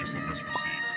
SMS received.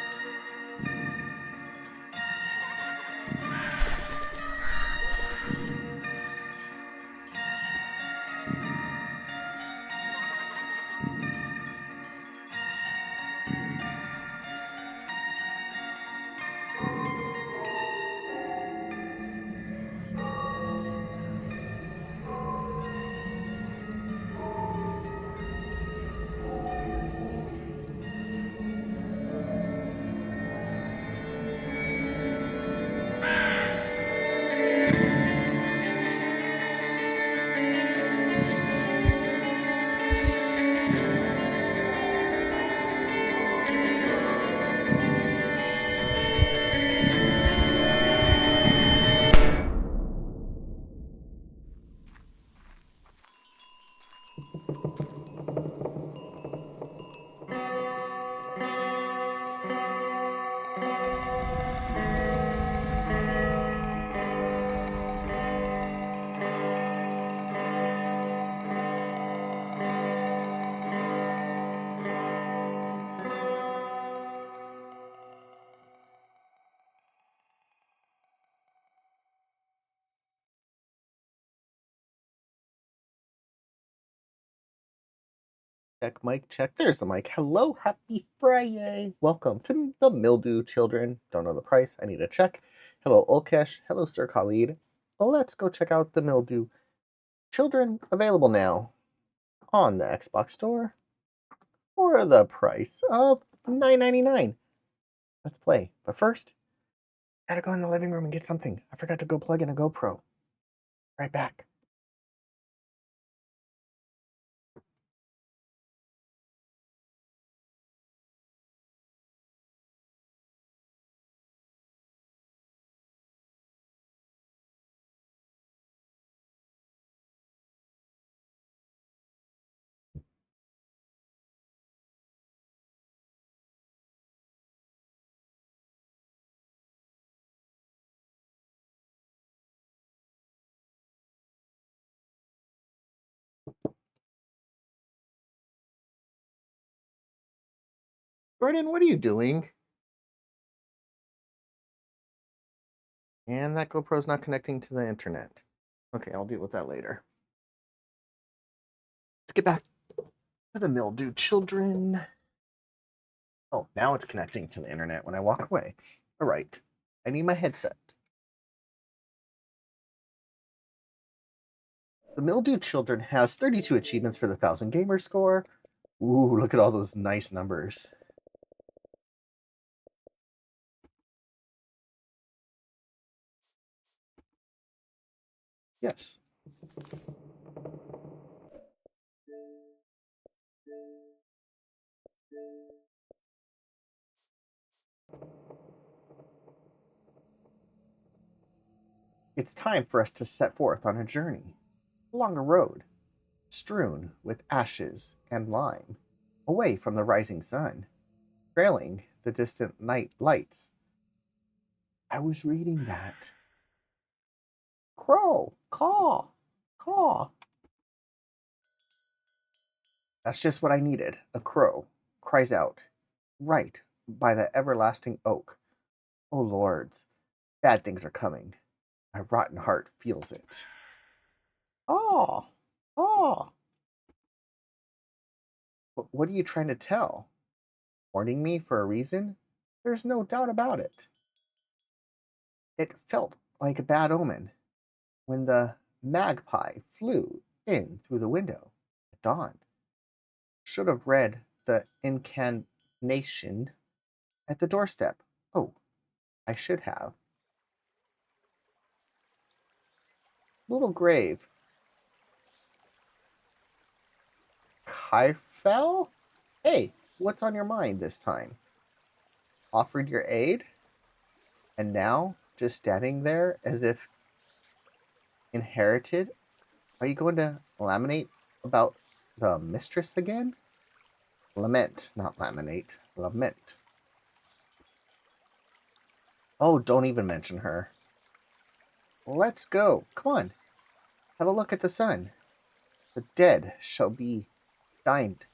Check, mic, check. There's the mic. Hello, happy Friday. Welcome to the Mildew Children. Don't know the price. I need a check. Hello, Ulkesh. Hello, Sir Khalid. Let's go check out the Mildew Children, available now on the Xbox Store for the price of $9.99. Let's play. But first, gotta go in the living room and get something. I forgot to go plug in a GoPro. Right back. Jordan, what are you doing? And that GoPro's not connecting to the internet. Okay, I'll deal with that later. Let's get back to the Mildew Children. Oh, now it's connecting to the internet when I walk away. All right. I need my headset. The Mildew Children has 32 achievements for the 1,000 gamer score. Ooh, look at all those nice numbers. Yes. It's time for us to set forth on a journey along a road strewn with ashes and lime, away from the rising sun, trailing the distant night lights. I was reading that. Crow, caw, caw. That's just what I needed. A crow cries out, right by the everlasting oak. O lords, bad things are coming. My rotten heart feels it. Oh, oh. What are you trying to tell? Warning me for a reason? There's no doubt about it. It felt like a bad omen when the magpie flew in through the window at dawn. Should have read the incantation at the doorstep. Oh, I should have. Little grave. Kaifel? Hey, what's on your mind this time? Offered your aid? And now, just standing there as if inherited? Are you going to laminate about the mistress again? Lament, not laminate. Lament. Oh, don't even mention her. Let's go. Come on. Have a look at the sun. The dead shall be dined.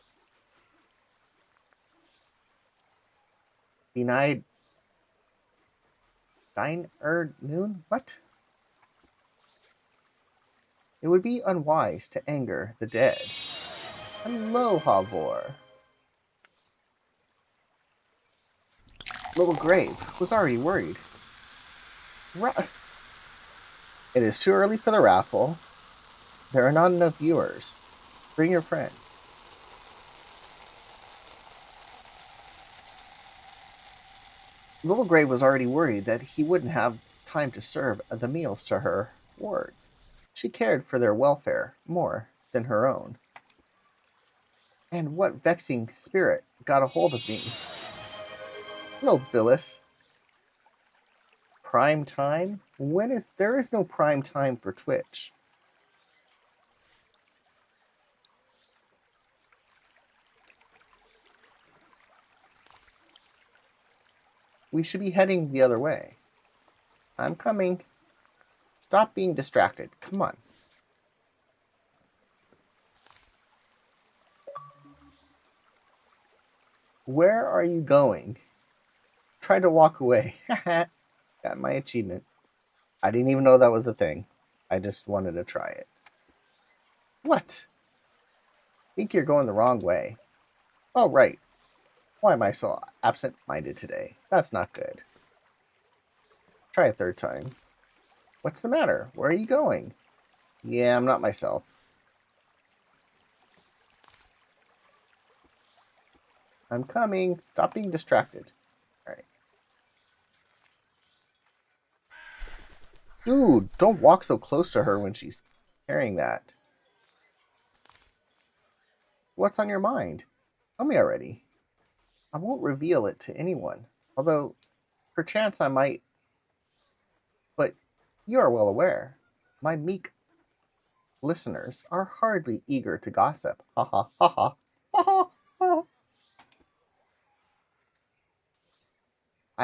Denied. Dine noon? What? It would be unwise to anger the dead. Hello, Havor. Little Grave was already worried. It is too early for the raffle. There are not enough viewers. Bring your friends. Little Grave was already worried that he wouldn't have time to serve the meals to her wards. She cared for their welfare more than her own. And what vexing spirit got a hold of me? Hello, Phyllis. Prime time? There is no prime time for Twitch. We should be heading the other way. I'm coming. Stop being distracted. Come on. Where are you going? Try to walk away. Got my achievement. I didn't even know that was a thing. I just wanted to try it. What? Think you're going the wrong way. Oh, right. Why am I so absent-minded today? That's not good. Try a third time. What's the matter? Where are you going? Yeah, I'm not myself. I'm coming. Stop being distracted. All right. Dude, don't walk so close to her when she's carrying that. What's on your mind? Tell me already. I won't reveal it to anyone, although perchance I might, but you are well aware. My meek listeners are hardly eager to gossip. Ha ha ha ha. Ha ha ha.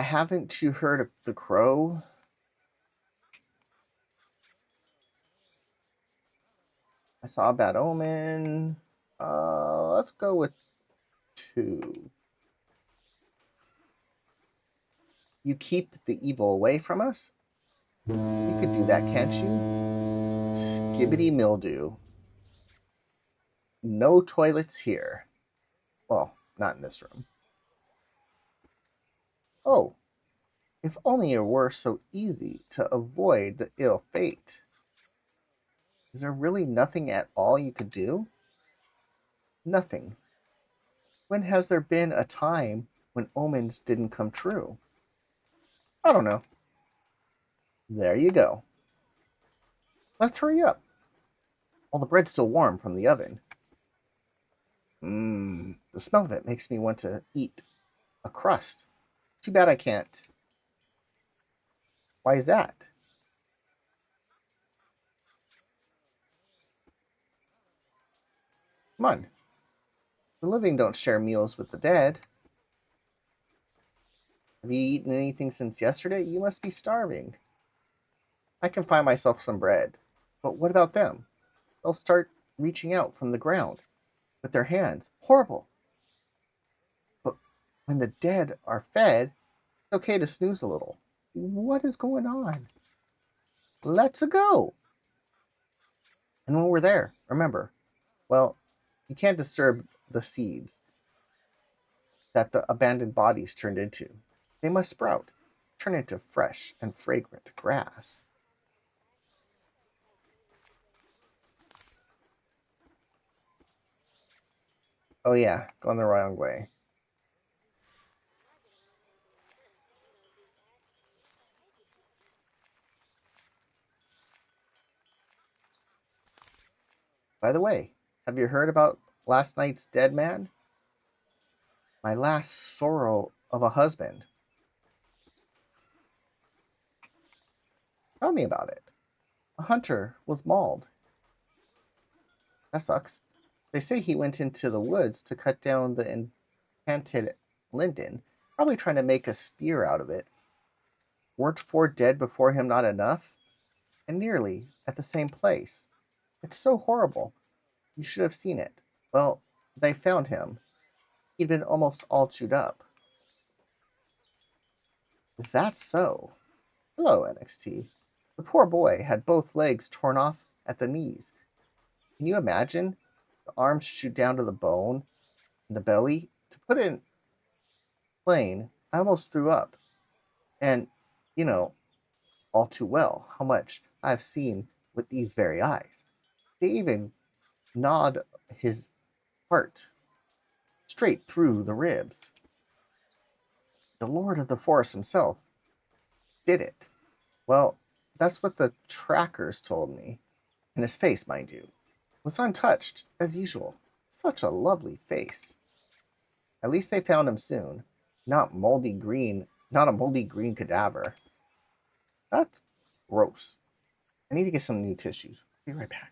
Haven't you heard of the crow? I saw a bad omen. Let's go with 2. You keep the evil away from us? You could do that, can't you? Skibbity mildew. No toilets here. Well, not in this room. Oh, if only it were so easy to avoid the ill fate. Is there really nothing at all you could do? Nothing. When has there been a time when omens didn't come true? I don't know. There you go. Let's hurry up. Well, the bread's still warm from the oven. The smell of it makes me want to eat a crust. Too bad I can't. Why is that? Come on. The living don't share meals with the dead. Have you eaten anything since yesterday? You must be starving. I can find myself some bread. But what about them? They'll start reaching out from the ground with their hands. Horrible. But when the dead are fed, it's okay to snooze a little. What is going on? Let's go. And when we're there, remember, well, you can't disturb the seeds that the abandoned bodies turned into. They must sprout, turn into fresh and fragrant grass. Oh yeah, going the wrong way. By the way, have you heard about last night's dead man? My last sorrow of a husband. Tell me about it. A hunter was mauled. That sucks. They say he went into the woods to cut down the enchanted linden, probably trying to make a spear out of it. Weren't four dead before him not enough? And nearly at the same place. It's so horrible. You should have seen it. Well, they found him. He'd been almost all chewed up. Is that so? Hello, NXT. The poor boy had both legs torn off at the knees. Can you imagine? The arms chewed down to the bone and the belly. To put it in plain, I almost threw up. And, you know, all too well how much I've seen with these very eyes. They even gnawed his heart straight through the ribs. The Lord of the Forest himself did it. Well, that's what the trackers told me. And his face, mind you, was untouched, as usual. Such a lovely face. At least they found him soon. Not a moldy green cadaver. That's gross. I need to get some new tissues. Be right back.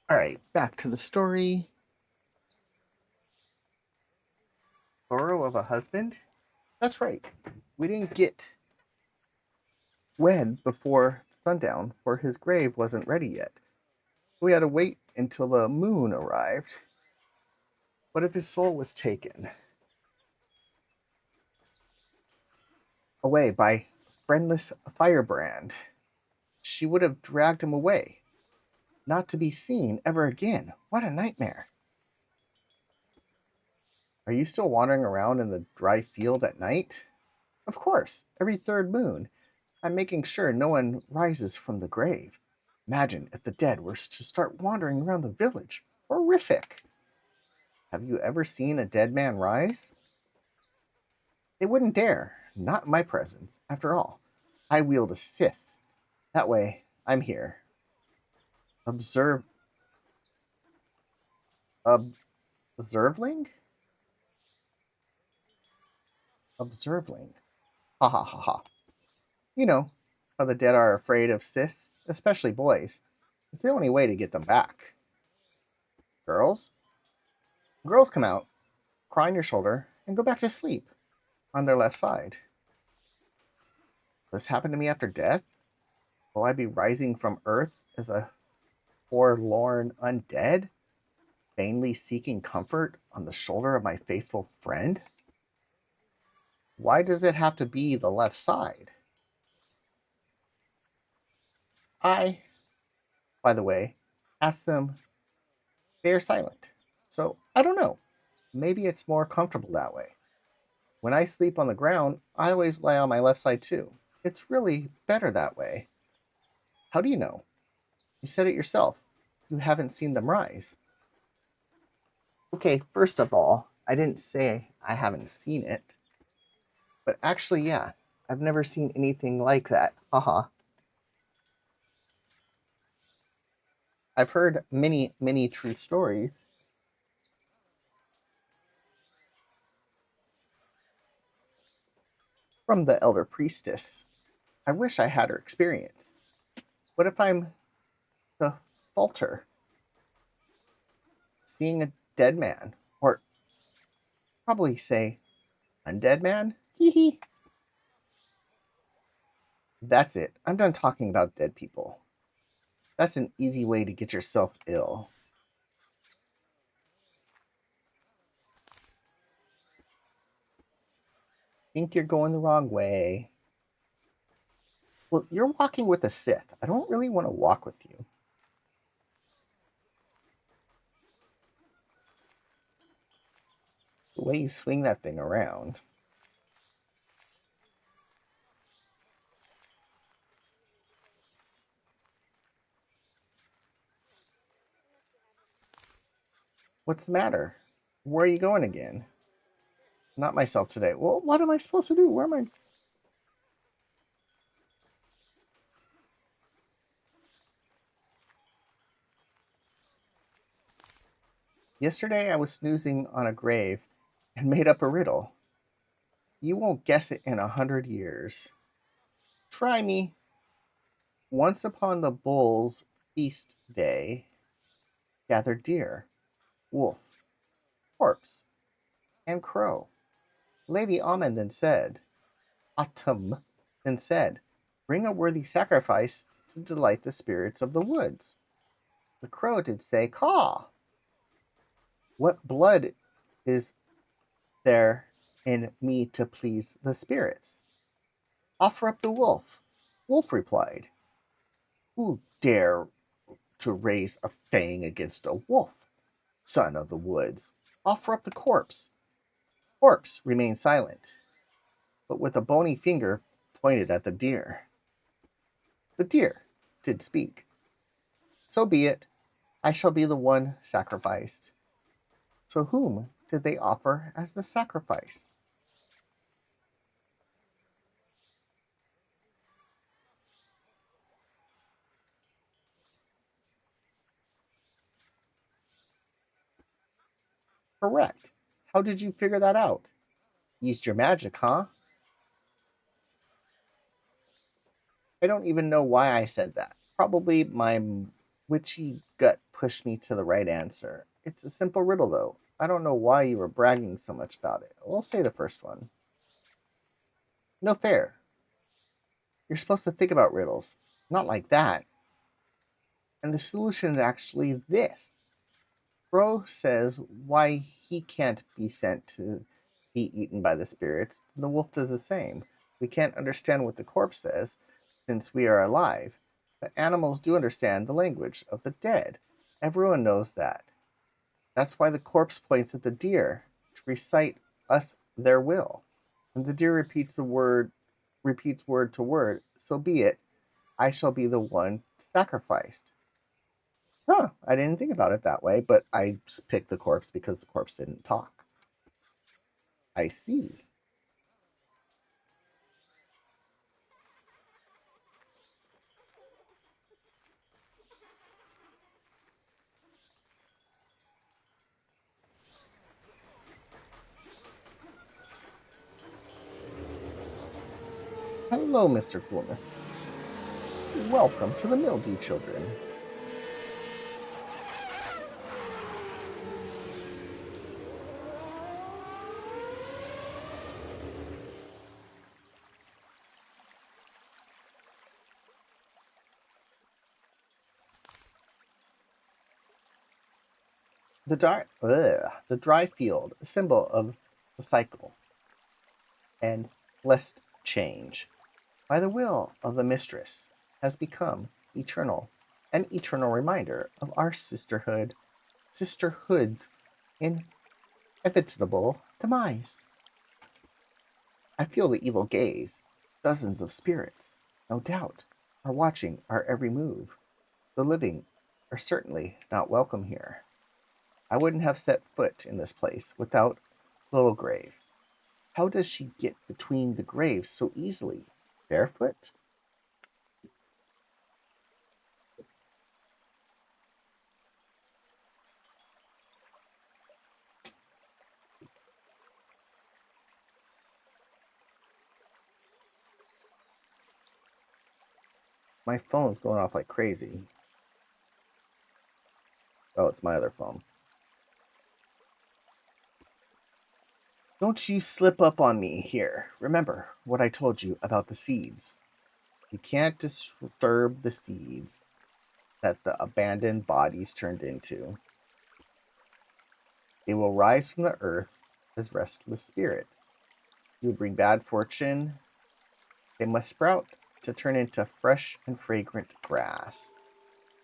All right, back to the story. Sorrow of a husband? That's right. We didn't get wed before sundown, for his grave wasn't ready yet. We had to wait until the moon arrived. What if his soul was taken away by friendless firebrand? She would have dragged him away, not to be seen ever again. What a nightmare. Are you still wandering around in the dry field at night? Of course, every third moon. I'm making sure no one rises from the grave. Imagine if the dead were to start wandering around the village. Horrific. Have you ever seen a dead man rise? They wouldn't dare. Not in my presence. After all, I wield a Sith. That way, I'm here. Observe. Observeling? Observeling. Ha ha ha ha. You know how the dead are afraid of Siths, especially boys. It's the only way to get them back. Girls? Girls come out, cry on your shoulder, and go back to sleep on their left side. Will this happen to me after death? Will I be rising from earth as a forlorn undead, vainly seeking comfort on the shoulder of my faithful friend? Why does it have to be the left side? I, by the way, asked them. They are silent. So I don't know. Maybe it's more comfortable that way. When I sleep on the ground, I always lie on my left side too. It's really better that way. How do you know? You said it yourself. You haven't seen them rise. Okay, first of all, I didn't say I haven't seen it. But actually, yeah, I've never seen anything like that. Haha. I've heard many, many true stories. From the elder priestess. I wish I had her experience. What if I'm the falter? Seeing a dead man, or probably say undead man? Hee hee. That's it. I'm done talking about dead people. That's an easy way to get yourself ill. Think you're going the wrong way. Well, you're walking with a Sith. I don't really want to walk with you. The way you swing that thing around. What's the matter? Where are you going again? Not myself today. Well, what am I supposed to do? Where am I? Yesterday I was snoozing on a grave and made up a riddle. You won't guess it in 100 years. Try me. Once upon the bull's feast day, gathered deer, wolf, corpse, and crow. Lady Amen then said, Autumn then said, bring a worthy sacrifice to delight the spirits of the woods. The crow did say, Caw! What blood is there in me to please the spirits? Offer up the wolf. Wolf replied, Who dare to raise a fang against a wolf, son of the woods? Offer up the corpse. Corpse remained silent, but with a bony finger pointed at the deer. The deer did speak. So be it. I shall be the one sacrificed. So whom did they offer as the sacrifice? Correct. How did you figure that out? Used your magic, huh? I don't even know why I said that. Probably my witchy gut pushed me to the right answer. It's a simple riddle, though. I don't know why you were bragging so much about it. We'll say the first one. No fair. You're supposed to think about riddles. Not like that. And the solution is actually this. Bro says why he can't be sent to be eaten by the spirits. The wolf does the same. We can't understand what the corpse says since we are alive, but animals do understand the language of the dead. Everyone knows that. That's why the corpse points at the deer to recite us their will. And the deer repeats word to word, so be it, I shall be the one sacrificed. Huh, I didn't think about it that way, but I just picked the corpse because the corpse didn't talk. I see. Hello, Mr. Coolness. Welcome to the Mildew Children. The dry field, a symbol of the cycle and blessed change, by the will of the mistress, has become eternal, an eternal reminder of our sisterhood's inevitable demise. I feel the evil gaze. Dozens of spirits, no doubt, are watching our every move. The living are certainly not welcome here. I wouldn't have set foot in this place without Little Grave. How does she get between the graves so easily? Barefoot? My phone's going off like crazy. Oh, it's my other phone. Don't you slip up on me here. Remember what I told you about the seeds. You can't disturb the seeds that the abandoned bodies turned into. They will rise from the earth as restless spirits. You will bring bad fortune. They must sprout to turn into fresh and fragrant grass.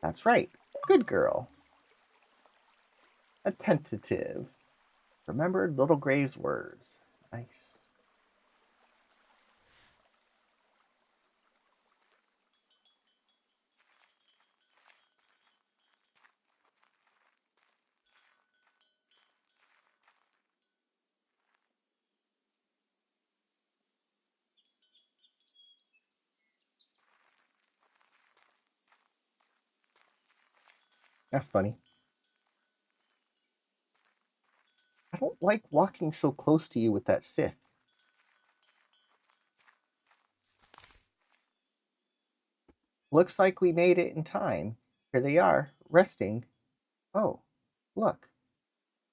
That's right. Good girl. Attentive. Remember Little Grave's words. Nice. That's funny. I don't like walking so close to you with that scythe. Looks like we made it in time. Here they are, resting. Oh, look.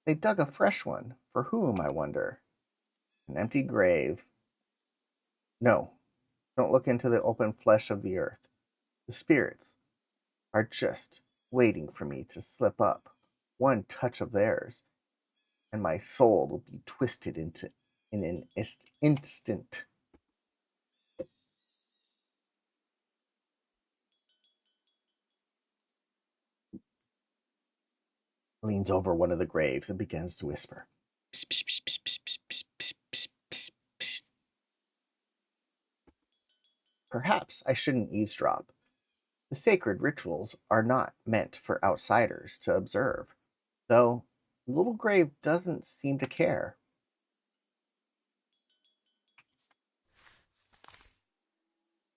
They dug a fresh one. For whom, I wonder? An empty grave. No, don't look into the open flesh of the earth. The spirits are just waiting for me to slip up. One touch of theirs, and my soul will be twisted into in an instant. Leans over one of the graves and begins to whisper. Psst, psst, psst, psst, psst, psst, psst, psst, psst, psst. Perhaps I shouldn't eavesdrop. The sacred rituals are not meant for outsiders to observe, though Little Grave doesn't seem to care.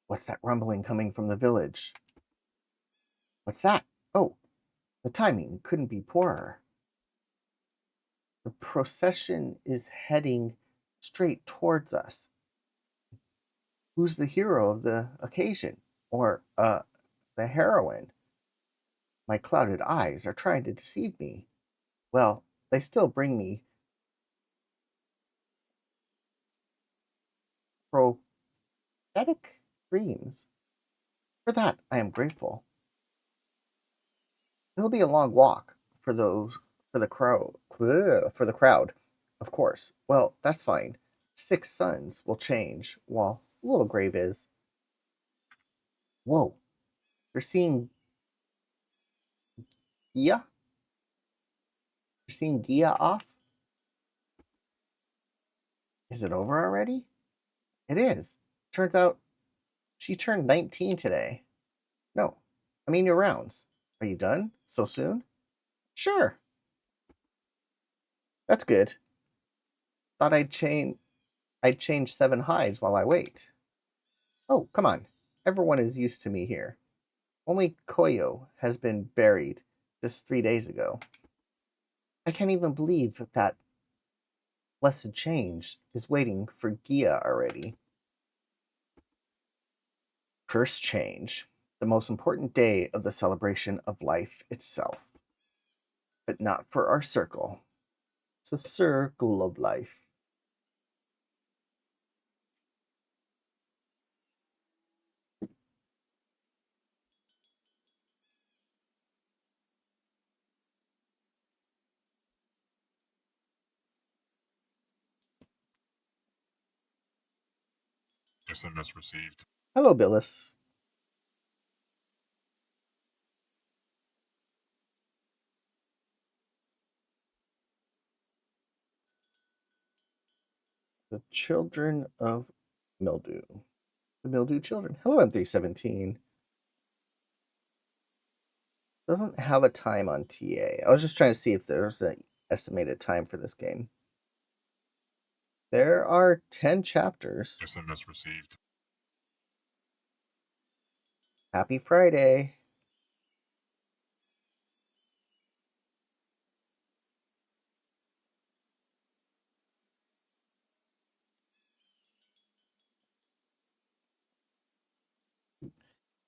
What's that rumbling coming from the village? What's that? Oh, the timing couldn't be poorer. The procession is heading straight towards us. Who's the hero of the occasion? Or, the heroine? My clouded eyes are trying to deceive me. Well, they still bring me prophetic dreams. For that, I am grateful. It'll be a long walk for those for the crowd, of course. Well, that's fine. 6 suns will change while Little Grave is. Whoa, they're seeing Gia. They're seeing Gia off. Is it over already? It is. Turns out she turned 19 today. No, I mean your rounds. Are you done so soon? Sure. That's good. Thought I'd change 7 hives while I wait. Oh, come on. Everyone is used to me here. Only Koyo has been buried just 3 days ago. I can't even believe that blessed change is waiting for Gia already. Curse change, the most important day of the celebration of life itself. But not for our circle. It's a circle of life. SMS received. Hello, Billis. The children of Mildew. The Mildew Children. Hello, M317. Doesn't have a time on TA. I was just trying to see if there's an estimated time for this game. There are 10 chapters. SMS received. Happy Friday.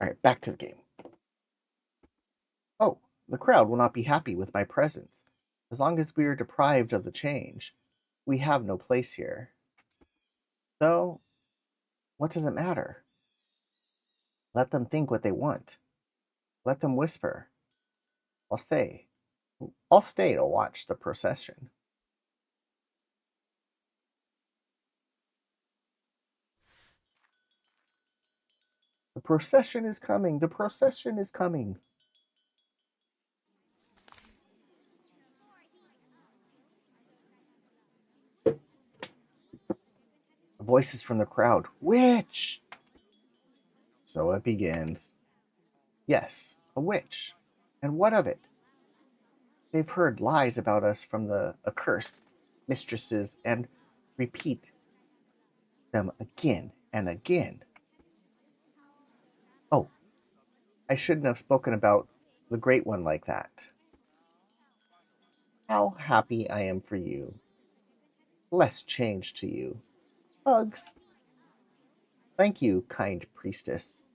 All right, back to the game. Oh, the crowd will not be happy with my presence. As long as we are deprived of the change, we have no place here. Though, what does it matter? Let them think what they want. Let them whisper. I'll say, I'll stay to watch the procession. The procession is coming. The procession is coming. Voices from the crowd. Witch! So it begins. Yes, a witch. And what of it? They've heard lies about us from the accursed mistresses and repeat them again and again. Oh, I shouldn't have spoken about the great one like that. How happy I am for you. Less change to you. Hugs. Thank you, kind priestess.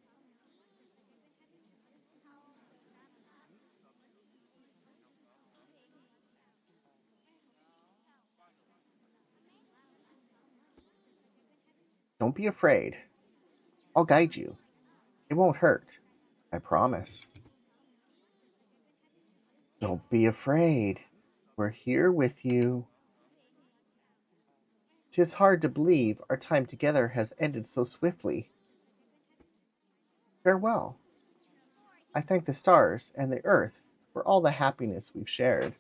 Don't be afraid. I'll guide you. It won't hurt. I promise. Don't be afraid. We're here with you. 'Tis hard to believe our time together has ended so swiftly. Farewell. I thank the stars and the earth for all the happiness we've shared.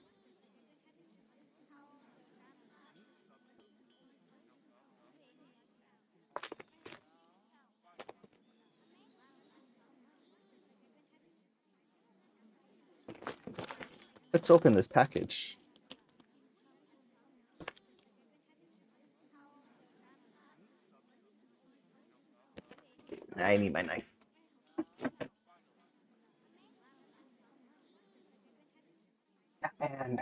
Let's open this package. I need my knife. And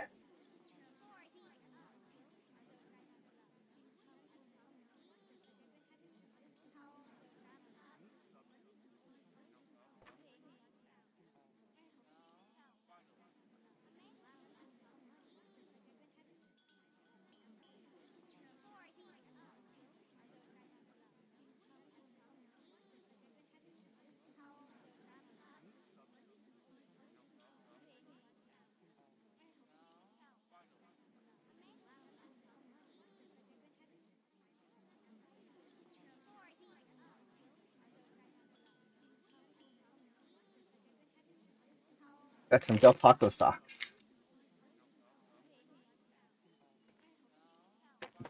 got some Del Taco socks.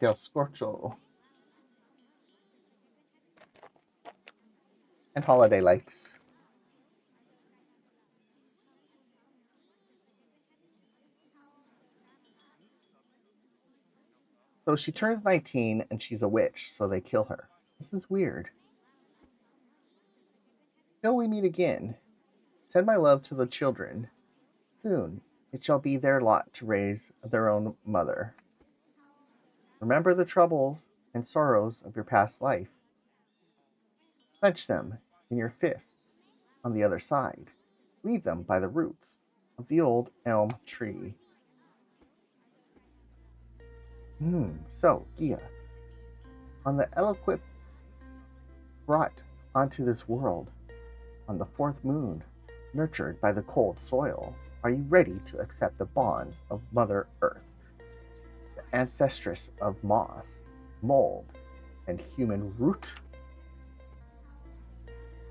Del Scorcho. And holiday lights. So she turns 19 and she's a witch, so they kill her. This is weird. Till we meet again, send my love to the children. Soon it shall be their lot to raise their own mother. Remember the troubles and sorrows of your past life. Clench them in your fists on the other side. Leave them by the roots of the old elm tree. So, Gia, on the eloquent brought onto this world on the fourth moon, nurtured by the cold soil, are you ready to accept the bonds of Mother Earth, the ancestress of moss, mold, and human root?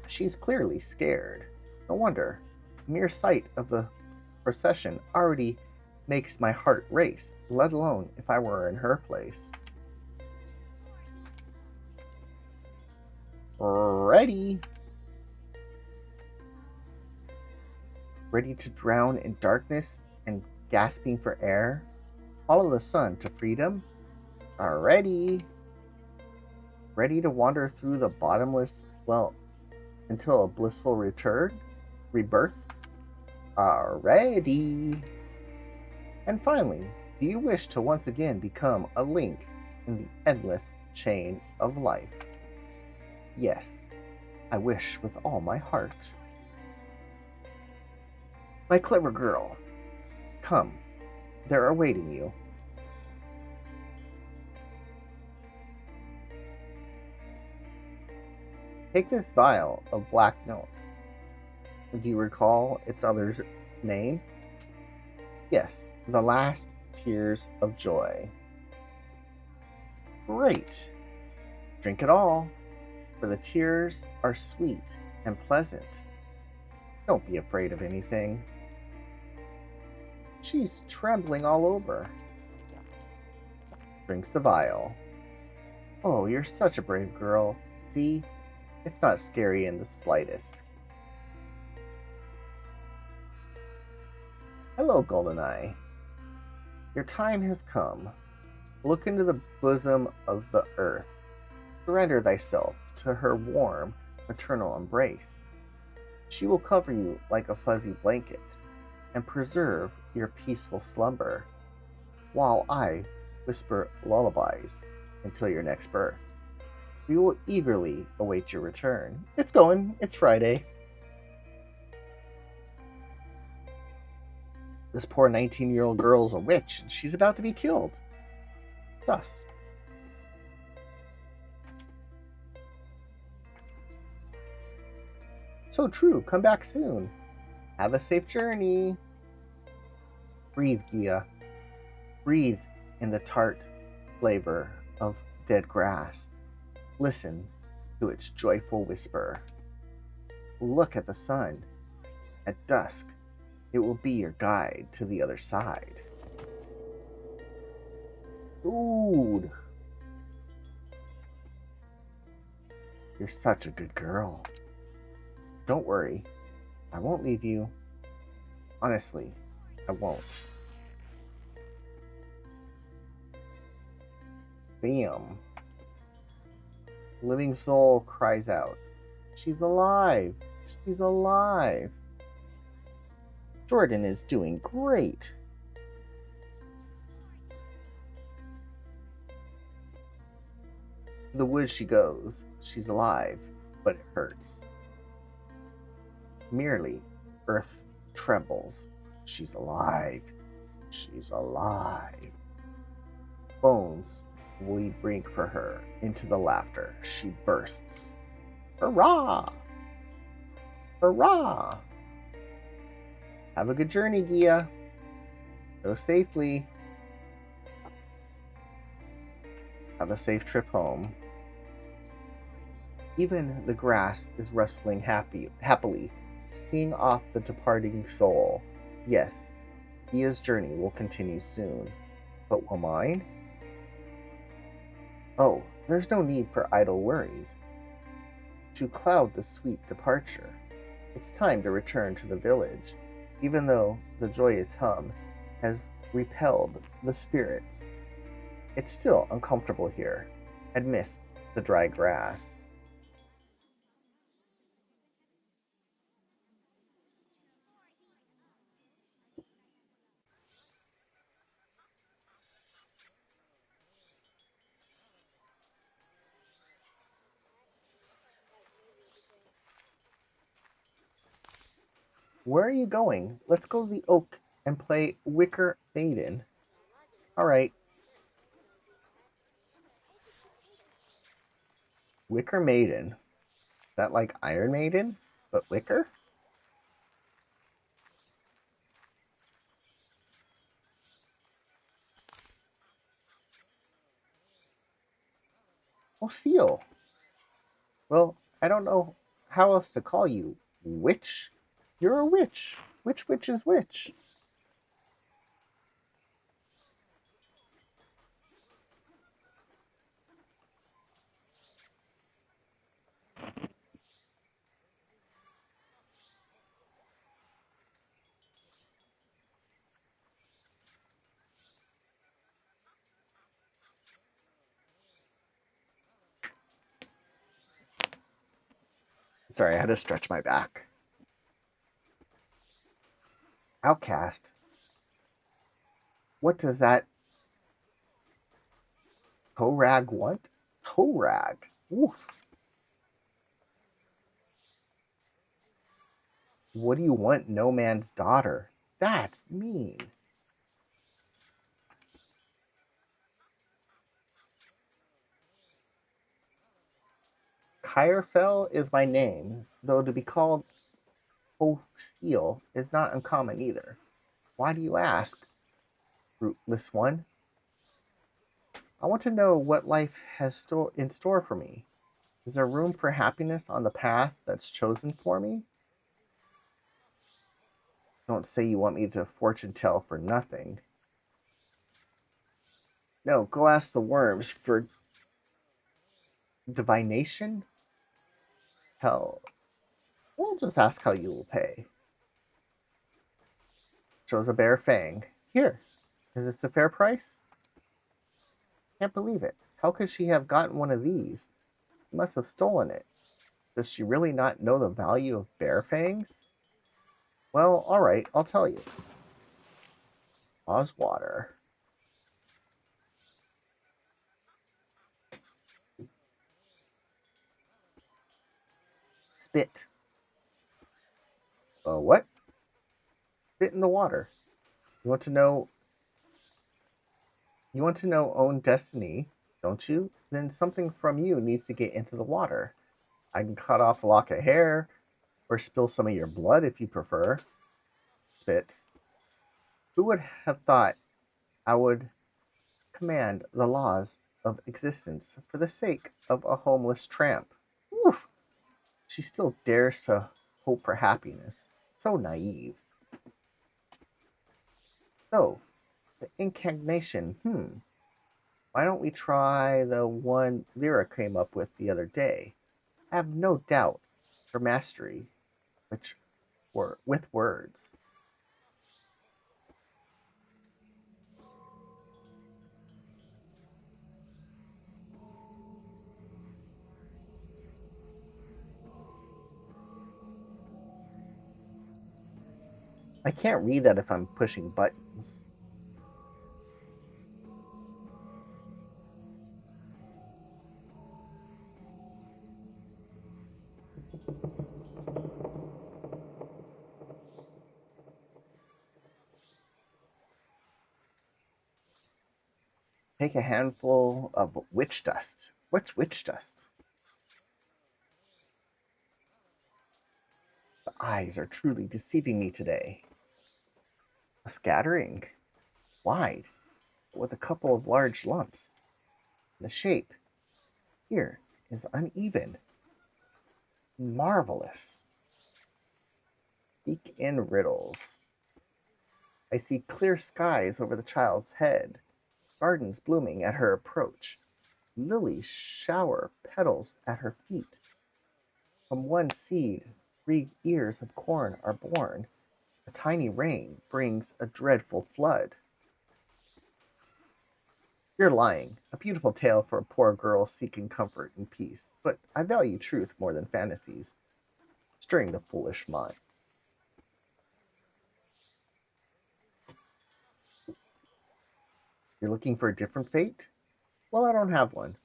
She's clearly scared. No wonder. Mere sight of the procession already makes my heart race, let alone if I were in her place. Ready. ready to drown in darkness and gasping for air? Follow the sun to freedom? Already. Ready to wander through the bottomless, well, until a blissful rebirth? Already. And finally, do you wish to once again become a link in the endless chain of life? Yes, I wish with all my heart. My clever girl, come, they're awaiting you. Take this vial of black milk. Do you recall its other's name? Yes, the last tears of joy. Great. Drink it all, for the tears are sweet and pleasant. Don't be afraid of anything. She's trembling all over. Drinks the vial. Oh, you're such a brave girl. See, it's not scary in the slightest. Hello, Goldeneye. Your time has come. Look into the bosom of the earth. Surrender thyself to her warm, maternal embrace. She will cover you like a fuzzy blanket and preserve your peaceful slumber, while I whisper lullabies until your next birth. We will eagerly await your return. It's Friday. This poor 19-year-old girl's a witch, and she's about to be killed. It's us. So true. Come back soon. Have a safe journey. Breathe, Gia. Breathe in the tart flavor of dead grass. Listen to its joyful whisper. Look at the sun. At dusk, it will be your guide to the other side. Dude. You're such a good girl. Don't worry. I won't leave you. Honestly, I won't. Bam. Living soul cries out. She's alive. She's alive. Jordan is doing great. To the woods she goes. She's alive, but it hurts. Merely, earth trembles. She's alive. She's alive. Bones we bring for her into the laughter. She bursts. Hurrah! Hurrah! Have a good journey, Gia. Go safely. Have a safe trip home. Even the grass is rustling happily, seeing off the departing soul. Yes, Gia's journey will continue soon. But will mine? Oh, there's no need for idle worries to cloud the sweet departure. It's time to return to the village, even though the joyous hum has repelled the spirits. It's still uncomfortable here, amidst the dry grass. Where are you going? Let's go to the oak and play Wicker Maiden. Alright. Wicker Maiden. Is that like Iron Maiden, but wicker? Oh, Seal. Well, I don't know how else to call you. Witch? You're a witch. Which witch is which? Sorry, I had to stretch my back. Outcast? What does that... Torag what? Torag? Oof. What do you want, no man's daughter? That's mean. Kyrfell is my name, though to be called O'Seal is not uncommon either. Why do you ask, rootless one? I want to know what life has in store for me. Is there room for happiness on the path that's chosen for me? Don't say you want me to fortune tell for nothing. No, go ask the worms for divination? Hell, we'll just ask how you will pay. Shows a bare fang. Here, is this a fair price? Can't believe it. How could she have gotten one of these? She must have stolen it. Does she really not know the value of bear fangs? Well, all right, I'll tell you. Oswater. Spit. What? Spit in the water. You want to know? You want to know own destiny, don't you? Then something from you needs to get into the water. I can cut off a lock of hair, or spill some of your blood if you prefer. Spits. Who would have thought I would command the laws of existence for the sake of a homeless tramp? Oof. She still dares to hope for happiness. So naive. So, the incarnation, why don't we try the one Lyra came up with the other day? I have no doubt her mastery, which were with words. I can't read that if I'm pushing buttons. Take a handful of witch dust. What's witch dust? The eyes are truly deceiving me today. A scattering, wide, with a couple of large lumps. The shape here is uneven. Marvelous. Speak in riddles. I see clear skies over the child's head, gardens blooming at her approach, lilies shower petals at her feet. From one seed, 3 ears of corn are born. A tiny rain brings a dreadful flood. You're lying. A beautiful tale for a poor girl seeking comfort and peace. But I value truth more than fantasies, stirring the foolish mind. You're looking for a different fate? Well, I don't have one.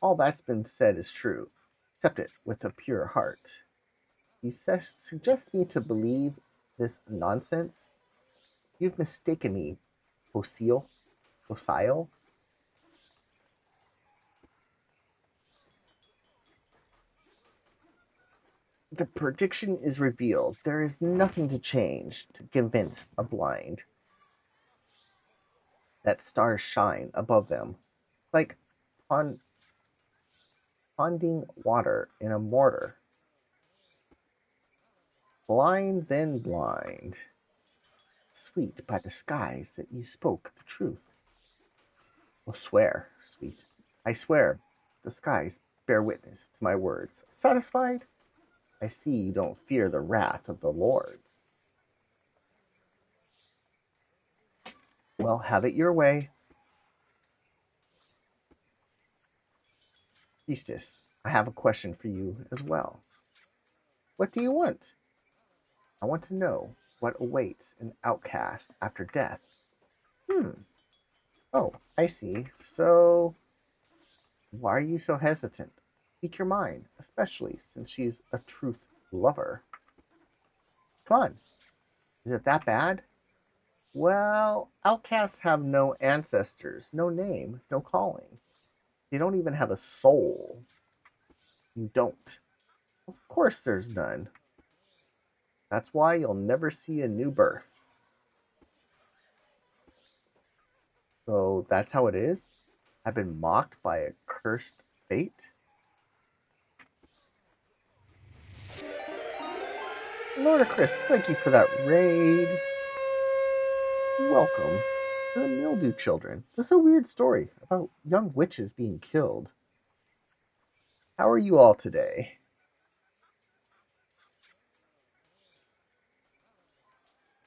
All that's been said is true. Accept it with a pure heart. You suggest me to believe this nonsense? You've mistaken me, Ocile. The prediction is revealed. There is nothing to change to convince a blind that stars shine above them, like ponding water in a mortar. Blind then blind. Sweet by the skies that you spoke the truth. Oh, swear, sweet. I swear the skies bear witness to my words. Satisfied? I see you don't fear the wrath of the lords. Well, have it your way. Priestess, I have a question for you as well. What do you want? I want to know what awaits an outcast after death. Hmm. Oh, I see. So, why are you so hesitant? Speak your mind, especially since she's a truth lover. Come on. Is it that bad? Well, outcasts have no ancestors, no name, no calling. They don't even have a soul. You don't. Of course, there's none. That's why you'll never see a new birth. So that's how it is? I've been mocked by a cursed fate? Lord of Chris, thank you for that raid. Welcome to the Mildew Children. That's a weird story about young witches being killed. How are you all today?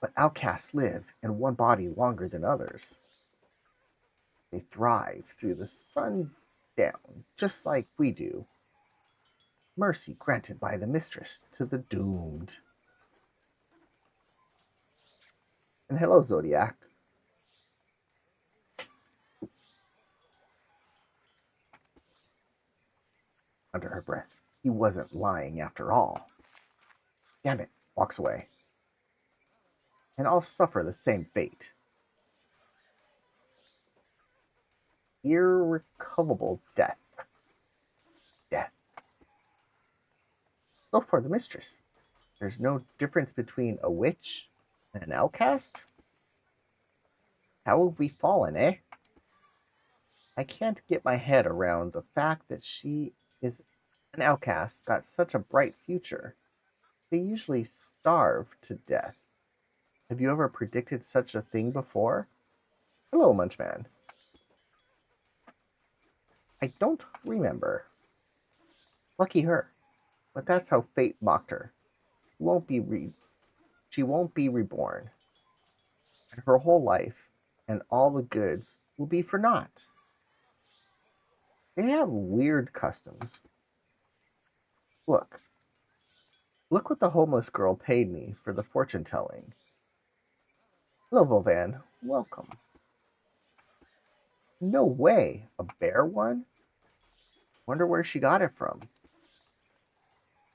But outcasts live in one body longer than others. They thrive through the sun down, just like we do. Mercy granted by the mistress to the doomed. And hello, Zodiac. Under her breath, he wasn't lying after all. Damn it, walks away. And I'll suffer the same fate. Irrecoverable death. Death. So for the mistress, there's no difference between a witch and an outcast? How have we fallen, eh? I can't get my head around the fact that she is an outcast, got such a bright future. They usually starve to death. Have you ever predicted such a thing before? Hello, Munchman. I don't remember. Lucky her. But that's how fate mocked her. She won't be reborn. And her whole life and all the goods will be for naught. They have weird customs. Look. Look what the homeless girl paid me for the fortune telling. Hello, Volvan. Welcome. No way. A bear one? Wonder where she got it from.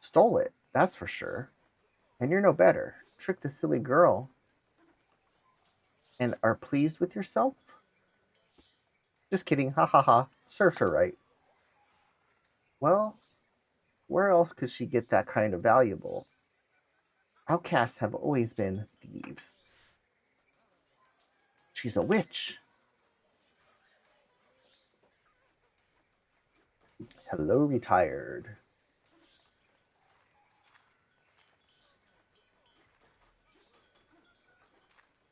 Stole it, that's for sure. And you're no better. Trick the silly girl and are pleased with yourself? Just kidding, ha ha ha. Serves her right. Well, where else could she get that kind of valuable? Outcasts have always been thieves. She's a witch. Hello, retired.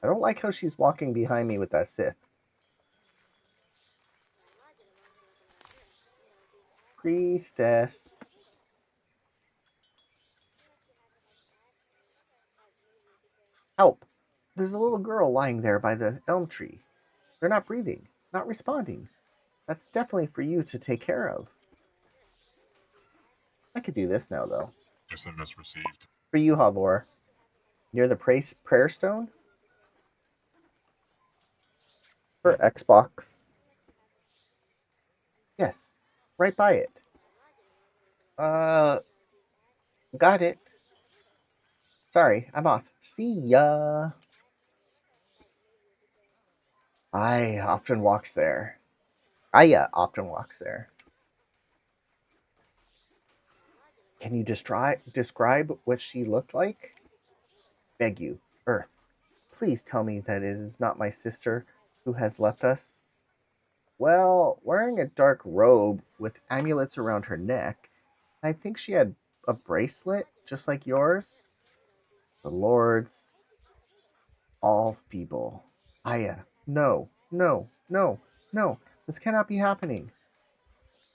I don't like how she's walking behind me with that Sith. Priestess. Help! There's a little girl lying there by the elm tree. They're not breathing, not responding. That's definitely for you to take care of. I could do this now, though. SMS received. For you, Havor. Near the prayer stone? For Xbox. Yes, right by it. Got it. Sorry, I'm off. See ya. I often walks there. Aya often walks there. Can you describe what she looked like? Beg you, Earth. Please tell me that it is not my sister who has left us. Well, wearing a dark robe with amulets around her neck, I think she had a bracelet just like yours. The lords, all feeble. Aya, no, no, no, no, this cannot be happening.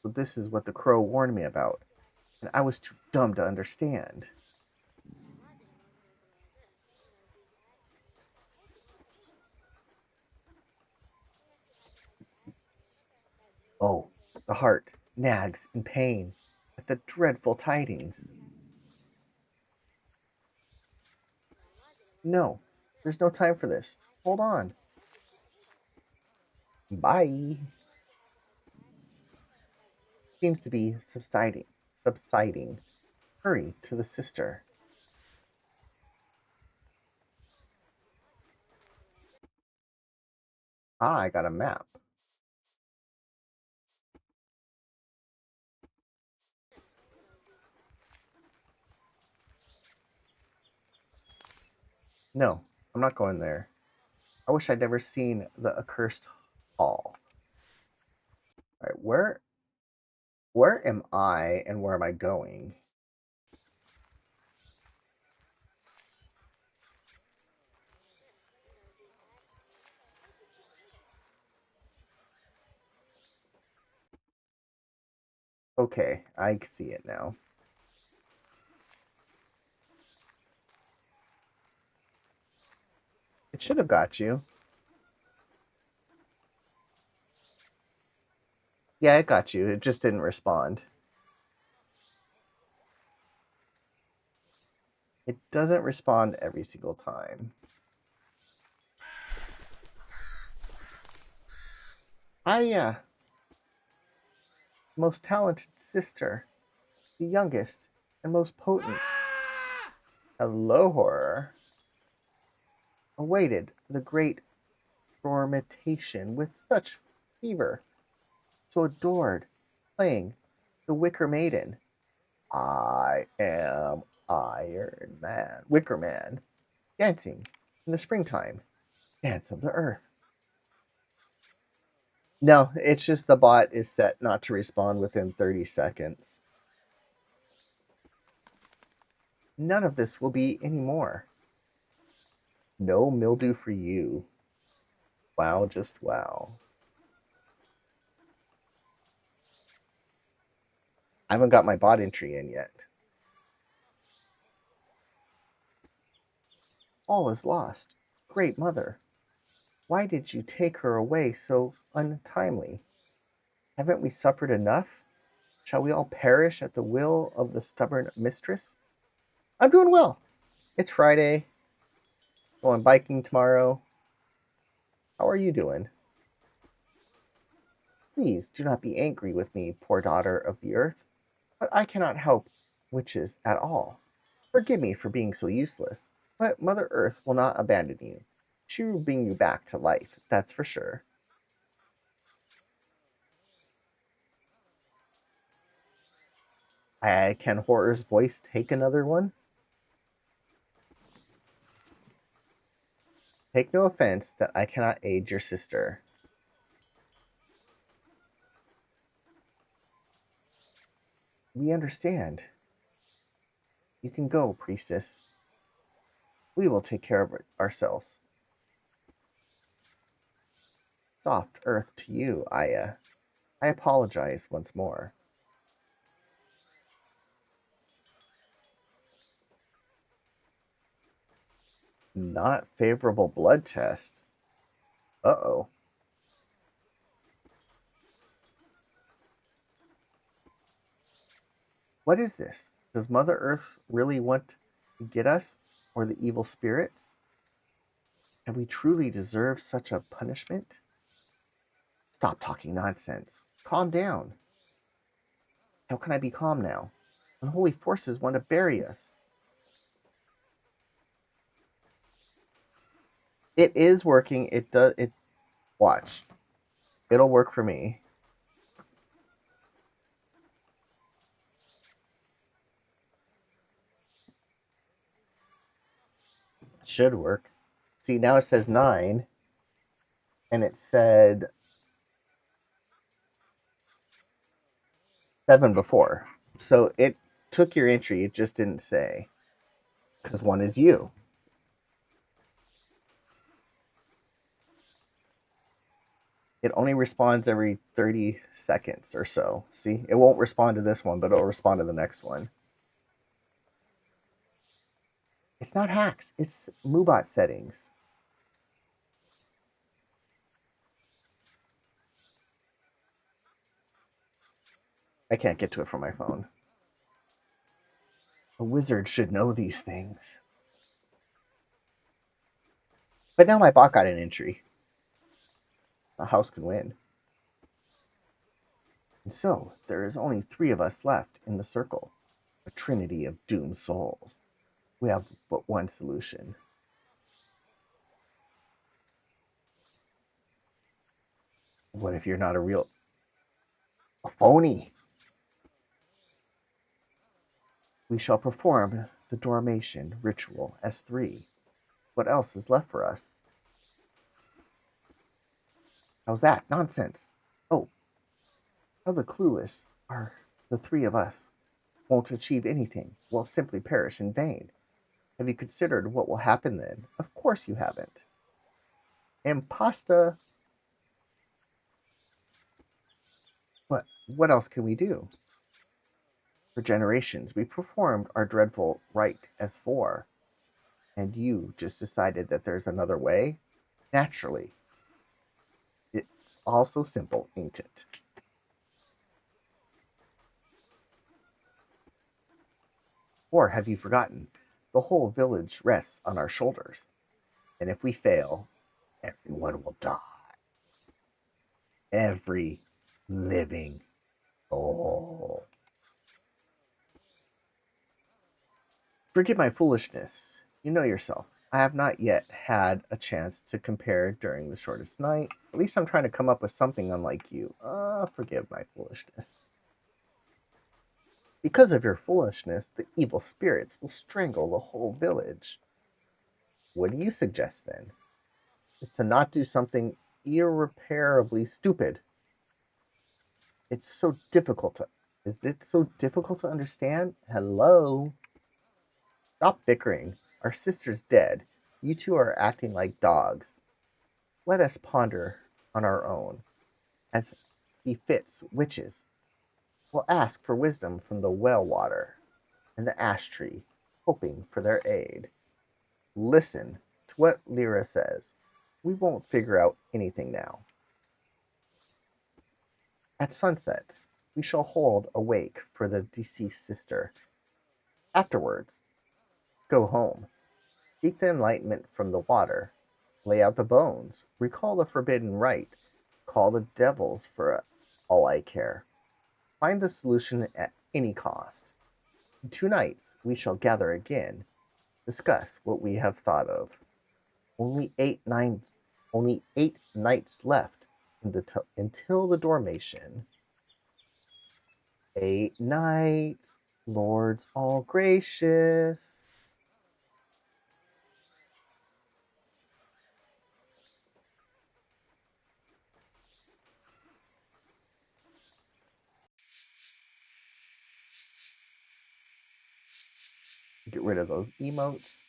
So this is what the crow warned me about, and I was too dumb to understand. Oh, the heart nags in pain at the dreadful tidings. No, there's no time for this. Hold on. Bye. Seems to be subsiding. Subsiding. Hurry to the sister. Ah, I got a map. No, I'm not going there. I wish I'd never seen the accursed hall. All right, where am I and where am I going? Okay, I see it now. It should have got you. Yeah, it got you. It just didn't respond. It doesn't respond every single time. Most talented sister, the youngest and most potent. Hello, horror. Awaited the great dormitation with such fever. So adored, playing the Wicker Maiden. I am Iron Man. Wicker Man. Dancing in the springtime. Dance of the earth. No, it's just the bot is set not to respond within 30 seconds. None of this will be anymore. No mildew for you. Wow, just wow. I haven't got my bot entry in yet. All is lost. Great mother, why did you take her away so untimely? Haven't we suffered enough? Shall we all perish at the will of the stubborn mistress? I'm doing well. It's Friday. Going biking tomorrow. How are you doing? Please do not be angry with me, poor daughter of the earth, but I cannot help witches at all. Forgive me for being so useless, but Mother Earth will not abandon you. She will bring you back to life, that's for sure. Can Horror's voice take another one? Take no offense that I cannot aid your sister. We understand. You can go, priestess. We will take care of ourselves. Soft earth to you, Aya. I apologize once more. Not favorable blood test. Uh-oh. What is this? Does Mother Earth really want to get us, or the evil spirits? Have we truly deserved such a punishment? Stop talking nonsense. Calm down. How can I be calm now? Unholy forces want to bury us. It is working. It does. It. Watch. It'll work for me. Should work. See, now it says 9, and it said 7 before. So it took your entry. It just didn't say. Because 1 is you. It only responds every 30 seconds or so. See, it won't respond to this one, but it'll respond to the next one. It's not hacks, it's Moobot settings. I can't get to it from my phone. A wizard should know these things. But now my bot got an injury. The house can win. And so, there is only 3 of us left in the circle, a trinity of doomed souls. We have but one solution. What if you're not a phony? We shall perform the Dormation ritual as 3. What else is left for us? How's that? Nonsense. Oh, how the clueless are the 3 of us. Won't achieve anything. Will simply perish in vain. Have you considered what will happen then? Of course you haven't. Impasta. What else can we do? For generations, we performed our dreadful rite as 4. And you just decided that there's another way? Naturally. It's all so simple, ain't it? Or have you forgotten? The whole village rests on our shoulders. And if we fail, everyone will die. Every living soul. Forgive my foolishness. You know yourself. I have not yet had a chance to compare during the shortest night. At least I'm trying to come up with something unlike you. Forgive my foolishness. Because of your foolishness, the evil spirits will strangle the whole village. What do you suggest then? Is to not do something irreparably stupid. It's so difficult to. Is it so difficult to understand? Hello? Stop bickering. Our sister's dead. You two are acting like dogs. Let us ponder on our own, as befits witches. We'll ask for wisdom from the well water and the ash tree, hoping for their aid. Listen to what Lyra says. We won't figure out anything now. At sunset, we shall hold a wake for the deceased sister. Afterwards, go home. Seek the enlightenment from the water. Lay out the bones. Recall the forbidden rite. Call the devils for all I care. Find the solution at any cost. In 2 nights we shall gather again, discuss what we have thought of. Only 8 nights left until the Dormation. 8 nights, lords all gracious. Get rid of those emotes.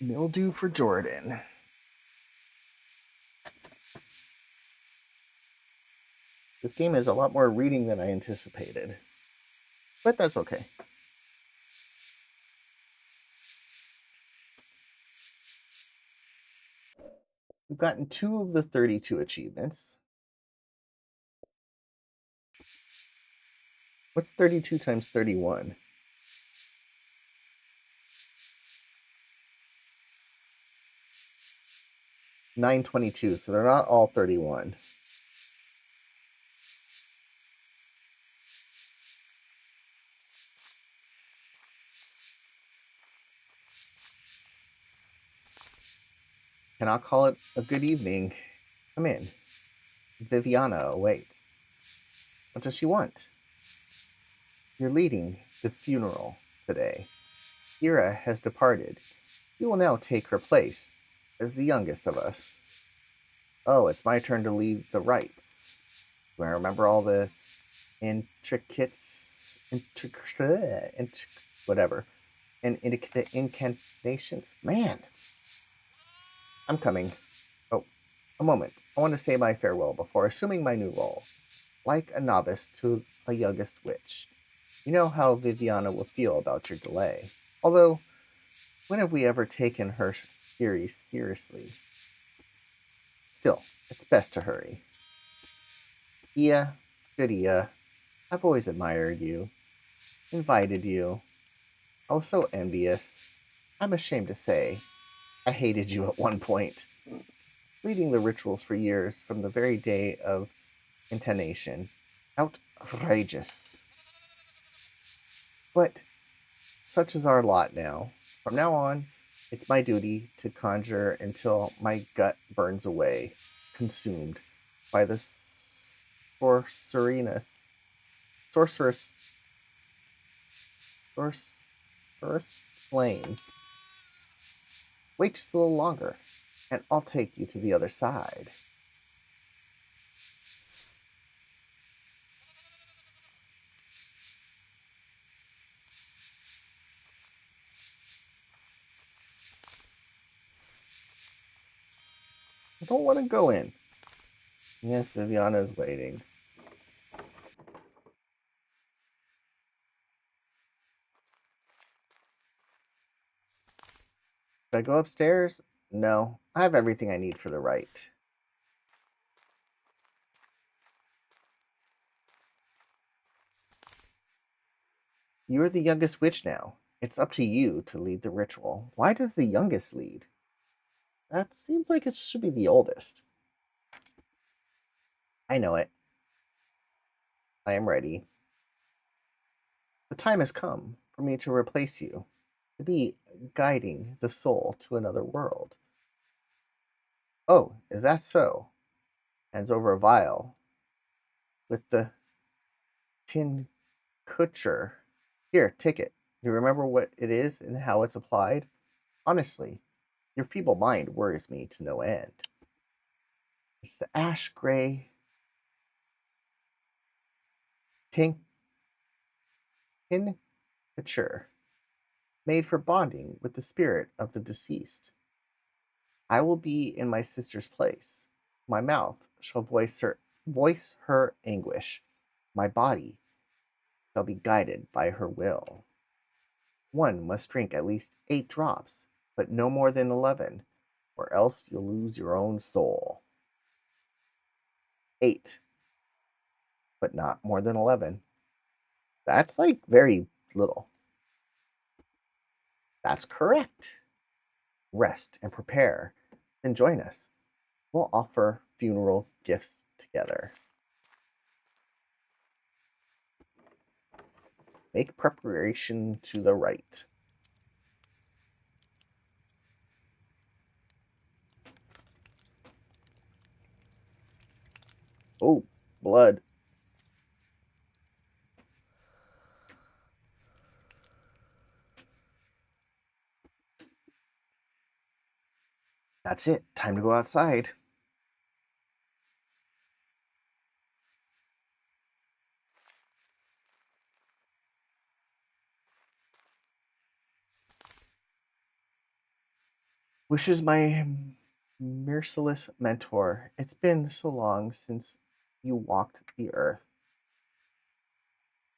Mildew for Jordan. This game is a lot more reading than I anticipated, but that's okay. We've gotten 2 of the 32 achievements. What's 32 times 31? 922, so they're not all 31. And I'll call it a good evening. Come in. Viviana awaits. What does she want? You're leading the funeral today. Ira has departed. You will now take her place as the youngest of us. Oh, it's my turn to lead the rites. Do I remember all the whatever, and incantations? Man, I'm coming. Oh, a moment. I want to say my farewell before assuming my new role. Like a novice to a youngest witch. You know how Viviana will feel about your delay. Although, when have we ever taken her theories seriously? Still, it's best to hurry. Ia, good Ia, I've always admired you, invited you. I was so envious. I'm ashamed to say, I hated you at one point. Leading the rituals for years from the very day of intonation. Outrageous. But such is our lot now. From now on, it's my duty to conjure until my gut burns away, consumed by the sorceress flames. Wait just a little longer, and I'll take you to the other side. I don't want to go in. Yes, Viviana is waiting. Should I go upstairs? No, I have everything I need for the rite. You're the youngest witch now. It's up to you to lead the ritual. Why does the youngest lead? That seems like it should be the oldest. I know it. I am ready. The time has come for me to replace you, to be guiding the soul to another world. Oh, is that so? Hands over a vial with the tin kutcher. Here, take it. You remember what it is and how it's applied? Honestly, your feeble mind worries me to no end. It's the ash gray tin kutcher made for bonding with the spirit of the deceased. I will be in my sister's place. My mouth shall voice her anguish. My body shall be guided by her will. One must drink at least 8 drops, but no more than 11, or else you'll lose your own soul. 8, but not more than 11. That's like very little. That's correct. Rest and prepare, and join us. We'll offer funeral gifts together. Make preparation to the rite. Oh, blood. That's it. Time to go outside. Wishes my merciless mentor. It's been so long since you walked the earth.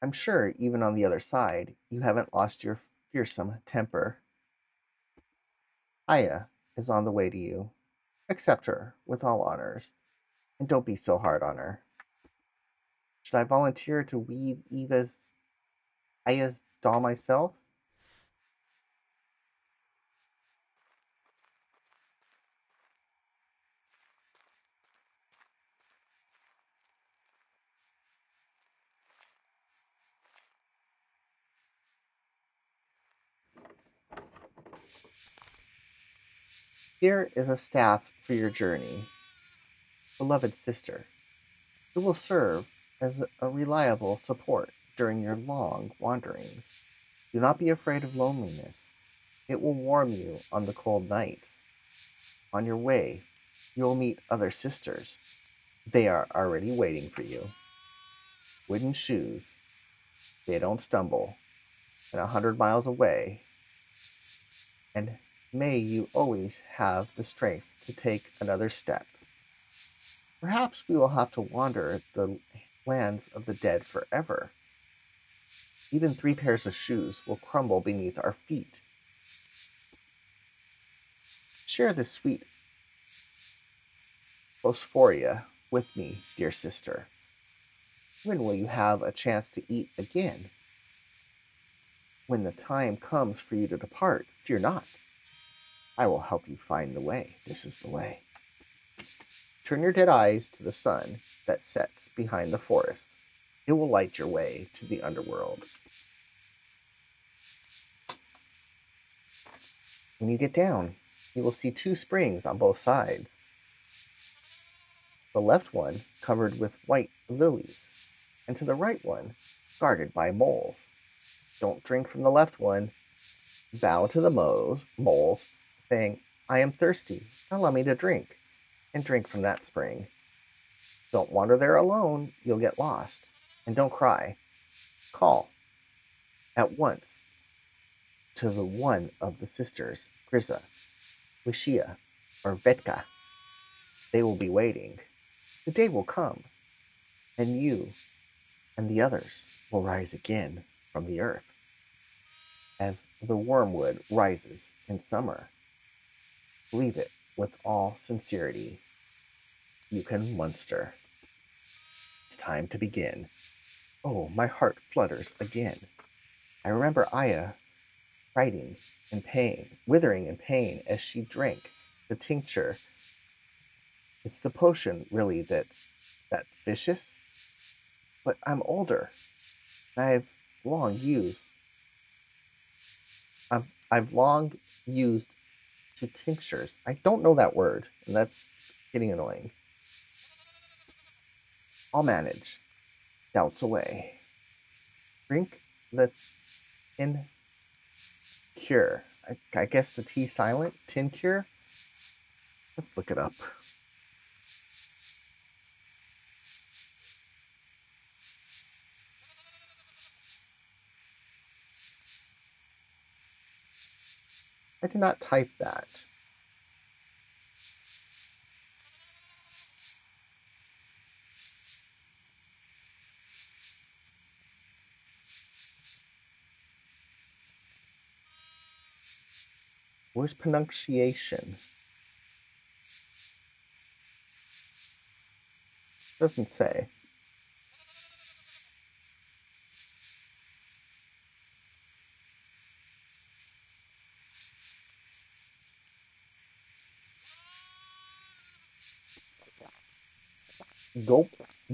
I'm sure, even on the other side, you haven't lost your fearsome temper. Aya is on the way to you. Accept her with all honors, and don't be so hard on her. Should I volunteer to weave Aya's doll myself? Here is a staff for your journey, beloved sister. It will serve as a reliable support during your long wanderings. Do not be afraid of loneliness. It will warm you on the cold nights. On your way, you will meet other sisters. They are already waiting for you. Wooden shoes, they don't stumble. And 100 miles away, and may you always have the strength to take another step. Perhaps we will have to wander the lands of the dead forever. Even 3 pairs of shoes will crumble beneath our feet. Share this sweet phosphoria with me, dear sister. When will you have a chance to eat again? When the time comes for you to depart, fear not. I will help you find the way. This is the way. Turn your dead eyes to the sun that sets behind the forest. It will light your way to the underworld. When you get down, you will see 2 springs on both sides. The left one covered with white lilies, and to the right one guarded by moles. Don't drink from the left one. Bow to the moles, saying, I am thirsty. Allow me to drink, and drink from that spring. Don't wander there alone. You'll get lost. And don't cry. Call at once to the one of the sisters, Grisa, Wishia, or Vetka. They will be waiting. The day will come, and you and the others will rise again from the earth, as the wormwood rises in summer. Believe it with all sincerity. You can Munster. It's time to begin. Oh, my heart flutters again. I remember Aya writhing in pain, withering in pain as she drank the tincture. It's the potion, really, that's vicious. But I'm older, and I've long used to tinctures. I don't know that word, and that's getting annoying. I'll manage. Doubts away. Drink the tin cure. I guess the T silent. Tin cure? Let's look it up. I did not type that. Where's pronunciation? Doesn't say. Gulp,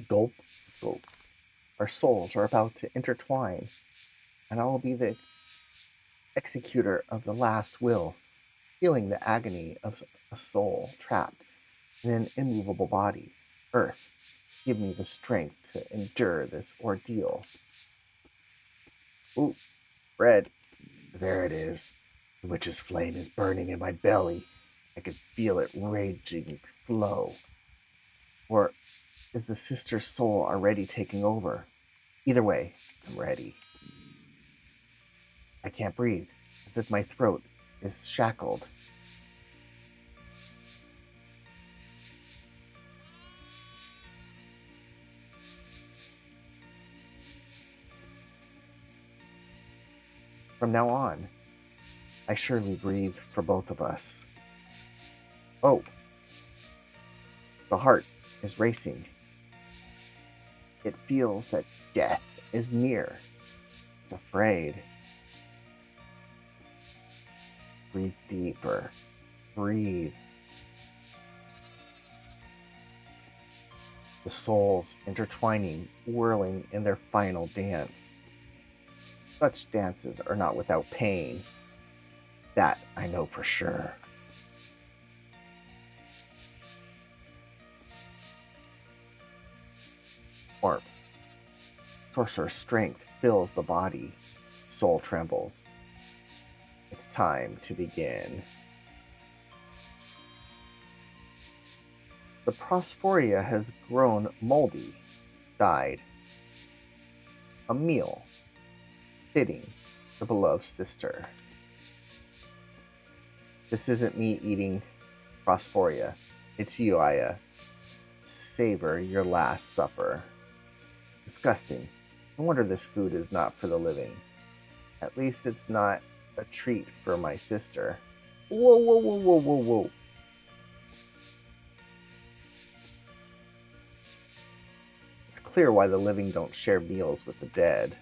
gulp, gulp. Our souls are about to intertwine, and I will be the executor of the last will, feeling the agony of a soul trapped in an immovable body. Earth, give me the strength to endure this ordeal. Ooh, red. There it is. The witch's flame is burning in my belly. I can feel it raging flow. Or is the sister's soul already taking over? Either way, I'm ready. I can't breathe, as if my throat is shackled. From now on, I surely breathe for both of us. Oh, the heart is racing. It feels that death is near. It's afraid. Breathe deeper. Breathe. The souls intertwining, whirling in their final dance. Such dances are not without pain. That I know for sure. Warmth. Sorcerer's strength fills the body. Soul trembles. It's time to begin. The Prosphoria has grown moldy, died. A meal fitting the beloved sister. This isn't me eating Prosphoria. It's you, Aya. Savor your last supper. Disgusting. No wonder this food is not for the living. At least it's not a treat for my sister. Whoa, whoa, whoa, whoa, whoa, whoa. It's clear why the living don't share meals with the dead.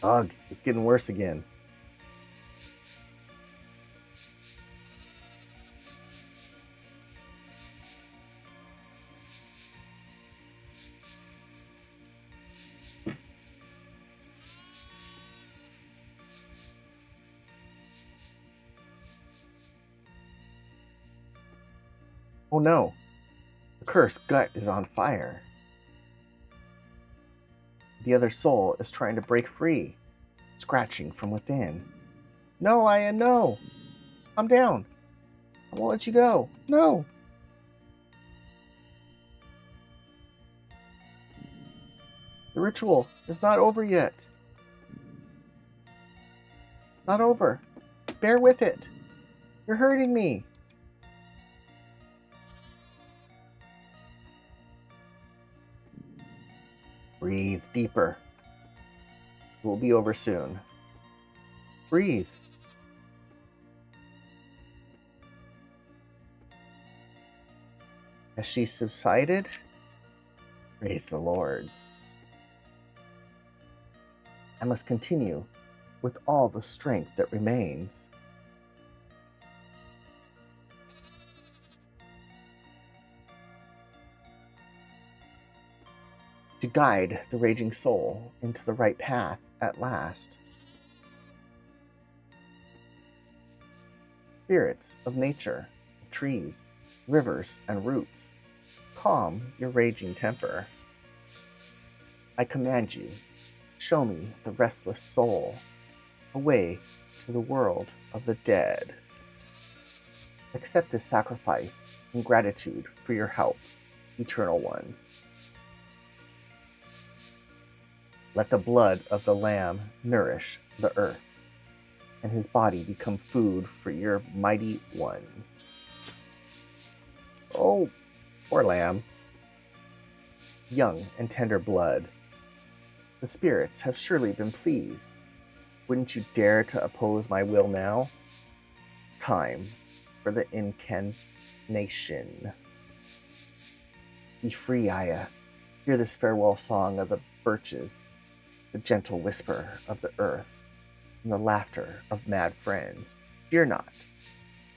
Ugh, it's getting worse again. Oh no, the cursed gut is on fire. The other soul is trying to break free, scratching from within. No, Aya, no! Calm down. I won't let you go. No! The ritual is not over yet. Not over. Bear with it. You're hurting me. Breathe deeper. It will be over soon. Breathe. As she subsided, praise the Lords. I must continue with all the strength that remains. To guide the raging soul into the right path at last. Spirits of nature, trees, rivers, and roots, calm your raging temper. I command you, show me the restless soul, away to the world of the dead. Accept this sacrifice in gratitude for your help, eternal ones. Let the blood of the Lamb nourish the earth, and his body become food for your mighty ones. Oh, poor Lamb. Young and tender blood. The spirits have surely been pleased. Wouldn't you dare to oppose my will now? It's time for the incantation. Be free, Aya. Hear this farewell song of the birches, the gentle whisper of the earth, and the laughter of mad friends. Fear not.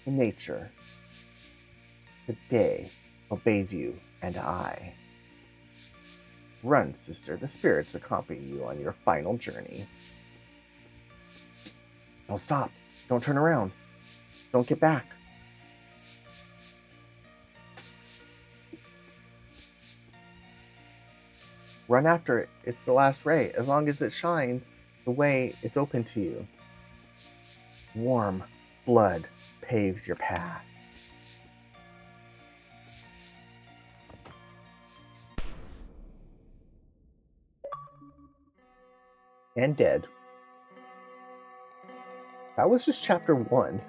In nature, the day obeys you and I. Run, sister. The spirits accompany you on your final journey. Don't stop. Don't turn around. Don't get back. Run after it. It's the last ray. As long as it shines, the way is open to you. Warm blood paves your path. And dead. That was just chapter 1.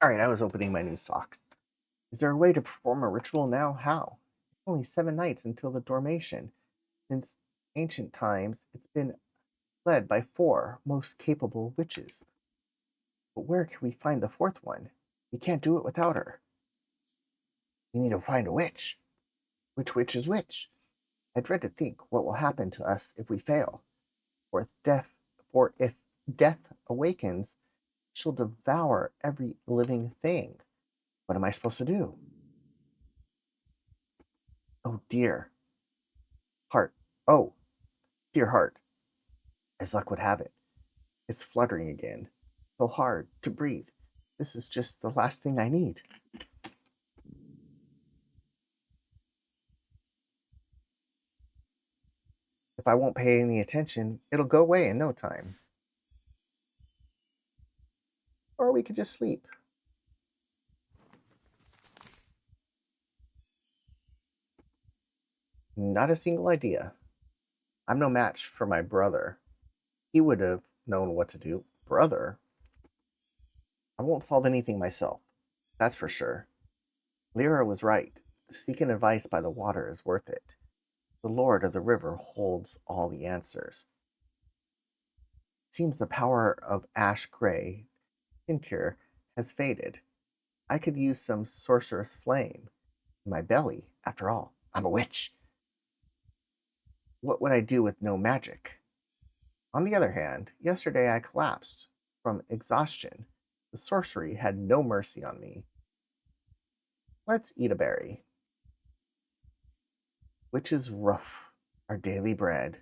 Alright, I was opening my new sock. Is there a way to perform a ritual now? How? Only 7 nights until the dormation. Since ancient times, it's been led by 4 most capable witches. But where can we find the 4th one? We can't do it without her. We need to find a witch. Which witch is which? I dread to think what will happen to us if we fail. For if death awakens, she'll devour every living thing. What am I supposed to do? Oh dear. Heart. Oh, dear heart. As luck would have it, it's fluttering again. So hard to breathe. This is just the last thing I need. If I won't pay any attention, it'll go away in no time. Or we could just sleep. Not a single idea. I'm no match for my brother. He would have known what to do. Brother? I won't solve anything myself. That's for sure. Lyra was right. Seeking advice by the water is worth it. The Lord of the River holds all the answers. It seems the power of ash gray tincture has faded. I could use some sorcerer's flame in my belly. After all, I'm a witch. What would I do with no magic? On the other hand, yesterday I collapsed from exhaustion. The sorcery had no mercy on me. Let's eat a berry. Witches rough, our daily bread.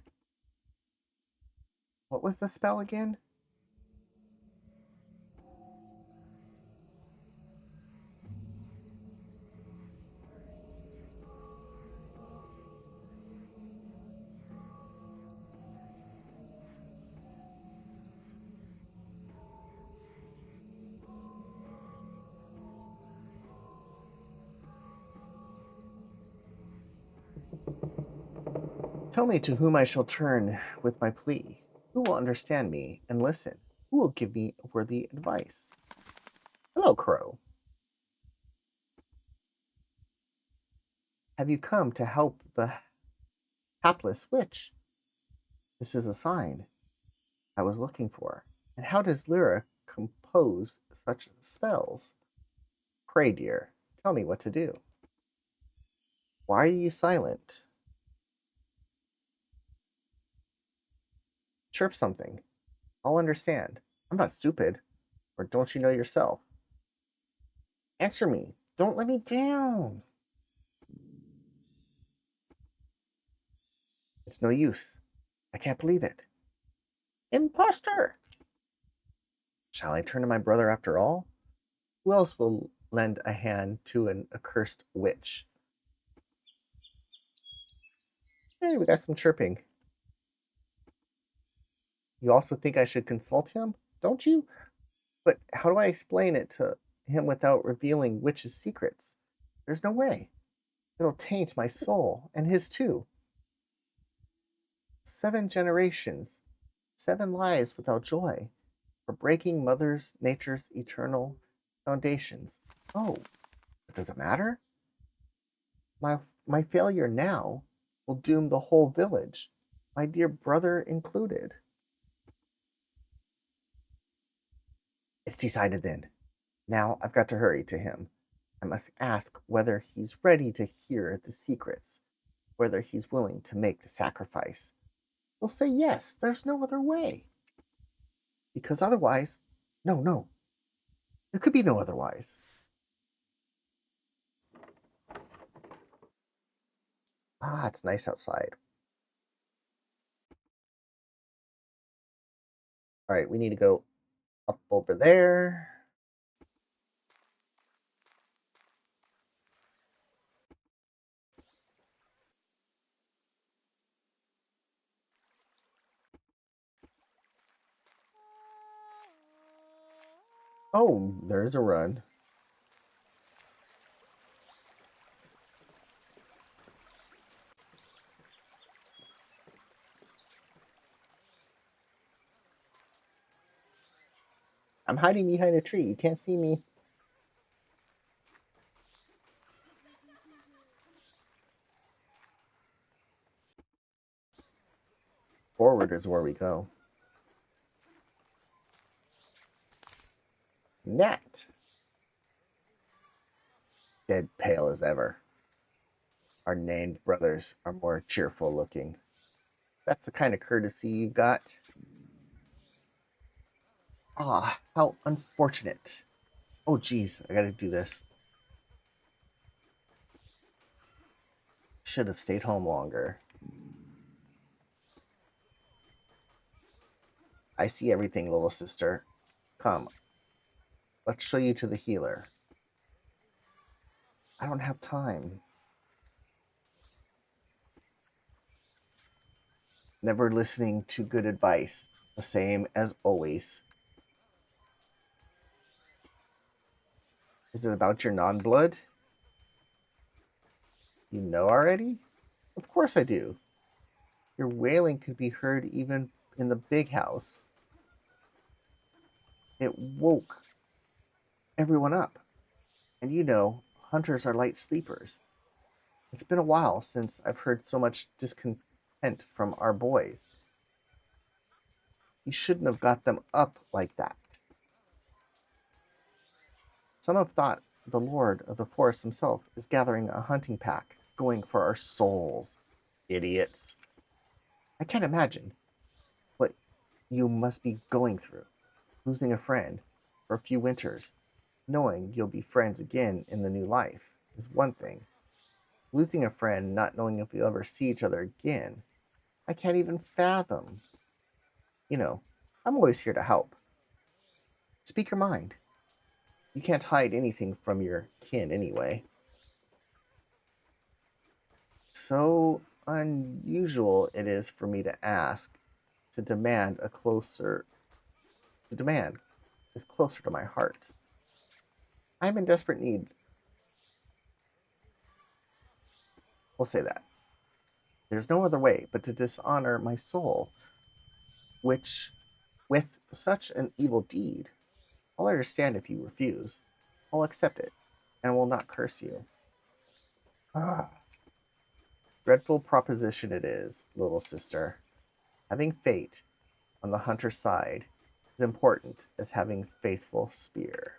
What was the spell again? Tell me to whom I shall turn with my plea. Who will understand me and listen? Who will give me worthy advice? Hello, Crow. Have you come to help the hapless witch? This is a sign I was looking for. And how does Lyra compose such spells? Pray, dear, tell me what to do. Why are you silent? Chirp something. I'll understand. I'm not stupid. Or don't you know yourself? Answer me. Don't let me down. It's no use. I can't believe it. Imposter! Shall I turn to my brother after all? Who else will lend a hand to an accursed witch? Hey, we got some chirping. You also think I should consult him, don't you? But how do I explain it to him without revealing witch's secrets? There's no way. It'll taint my soul, and his too. 7 generations, 7 lives without joy, for breaking Mother Nature's eternal foundations. Oh, but does it matter? My, my failure now will doom the whole village, my dear brother included. It's decided then. Now I've got to hurry to him. I must ask whether he's ready to hear the secrets, whether he's willing to make the sacrifice. He'll say yes, there's no other way. Because otherwise, no, there could be no otherwise. Ah, it's nice outside. All right, we need to go up over there. Oh, there's a run. I'm hiding behind a tree. You can't see me. orders where we go. Nat. Dead pale as ever. Our named brothers are more cheerful looking. That's the kind of courtesy you've got. Ah, how unfortunate. Oh, geez, I gotta do this. Should have stayed home longer. I see everything, little sister. Come, let's show you to the healer. I don't have time. Never listening to good advice. The same as always. Is it about your non-blood? You know already? Of course I do. Your wailing could be heard even in the big house. It woke everyone up. And you know, hunters are light sleepers. It's been a while since I've heard so much discontent from our boys. You shouldn't have got them up like that. Some have thought the Lord of the Forest himself is gathering a hunting pack, going for our souls. Idiots. I can't imagine what you must be going through. Losing a friend for a few winters, knowing you'll be friends again in the new life, is one thing. Losing a friend, not knowing if you'll ever see each other again, I can't even fathom. You know, I'm always here to help. Speak your mind. You can't hide anything from your kin anyway. So unusual it is for me to ask, to demand is closer to my heart. I'm in desperate need. We'll say that. There's no other way but to dishonor my soul, which, with such an evil deed, I'll understand if you refuse. I'll accept it, and will not curse you. Ah, dreadful proposition it is, little sister. Having fate on the hunter's side is important as having faithful spear.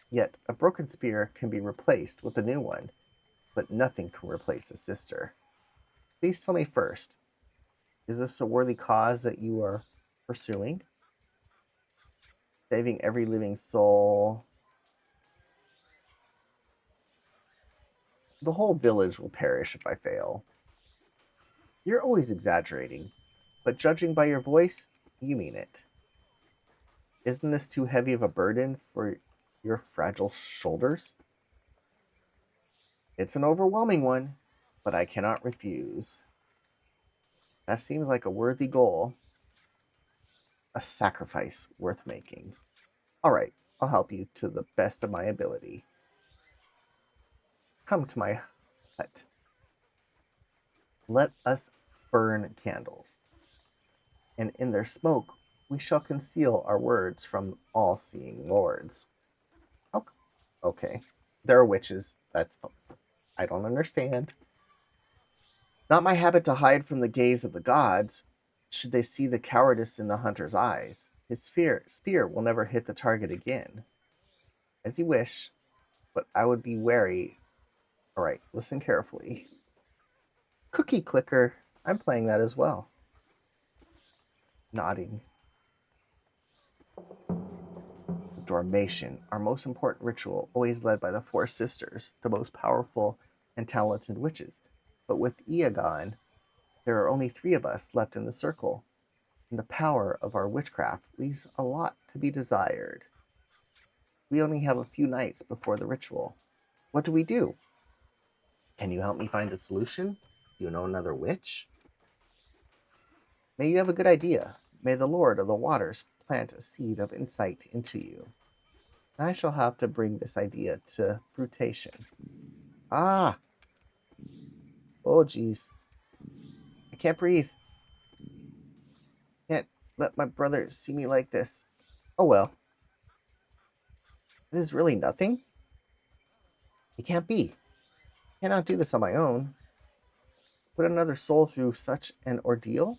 Yet a broken spear can be replaced with a new one, but nothing can replace a sister. Please tell me first, is this a worthy cause that you are pursuing? Saving every living soul. The whole village will perish if I fail. You're always exaggerating, but judging by your voice, you mean it. Isn't this too heavy of a burden for your fragile shoulders? It's an overwhelming one, but I cannot refuse. That seems like a worthy goal, a sacrifice worth making. All right, I'll help you to the best of my ability. Come to my hut. Let us burn candles, and in their smoke we shall conceal our words from all-seeing lords. Okay, there are witches. That's I don't understand. Not my habit to hide from the gaze of the gods. Should they see the cowardice in the hunter's eyes, his spear will never hit the target again. As you wish, but I would be wary. All right, listen carefully. Cookie clicker. I'm playing that as well. Nodding. Dormation, our most important ritual, always led by the four sisters, the most powerful and talented witches. But with Ia gone, there are only three of us left in the circle, and the power of our witchcraft leaves a lot to be desired. We only have a few nights before the ritual. What do we do? Can you help me find a solution? Do you know another witch? May you have a good idea. May the Lord of the Waters plant a seed of insight into you. And I shall have to bring this idea to fruition. Ah! Oh, geez. I can't breathe. Can't let my brother see me like this. Oh well. It is really nothing? It can't be. I cannot do this on my own. Put another soul through such an ordeal?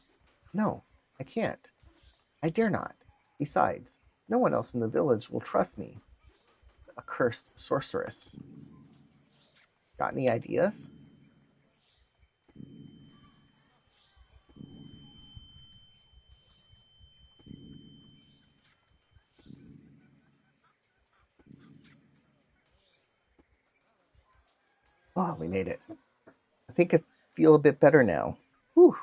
No, I can't. I dare not. Besides, no one else in the village will trust me. A cursed sorceress. Got any ideas? Oh, we made it. I think I feel a bit better now. Whew.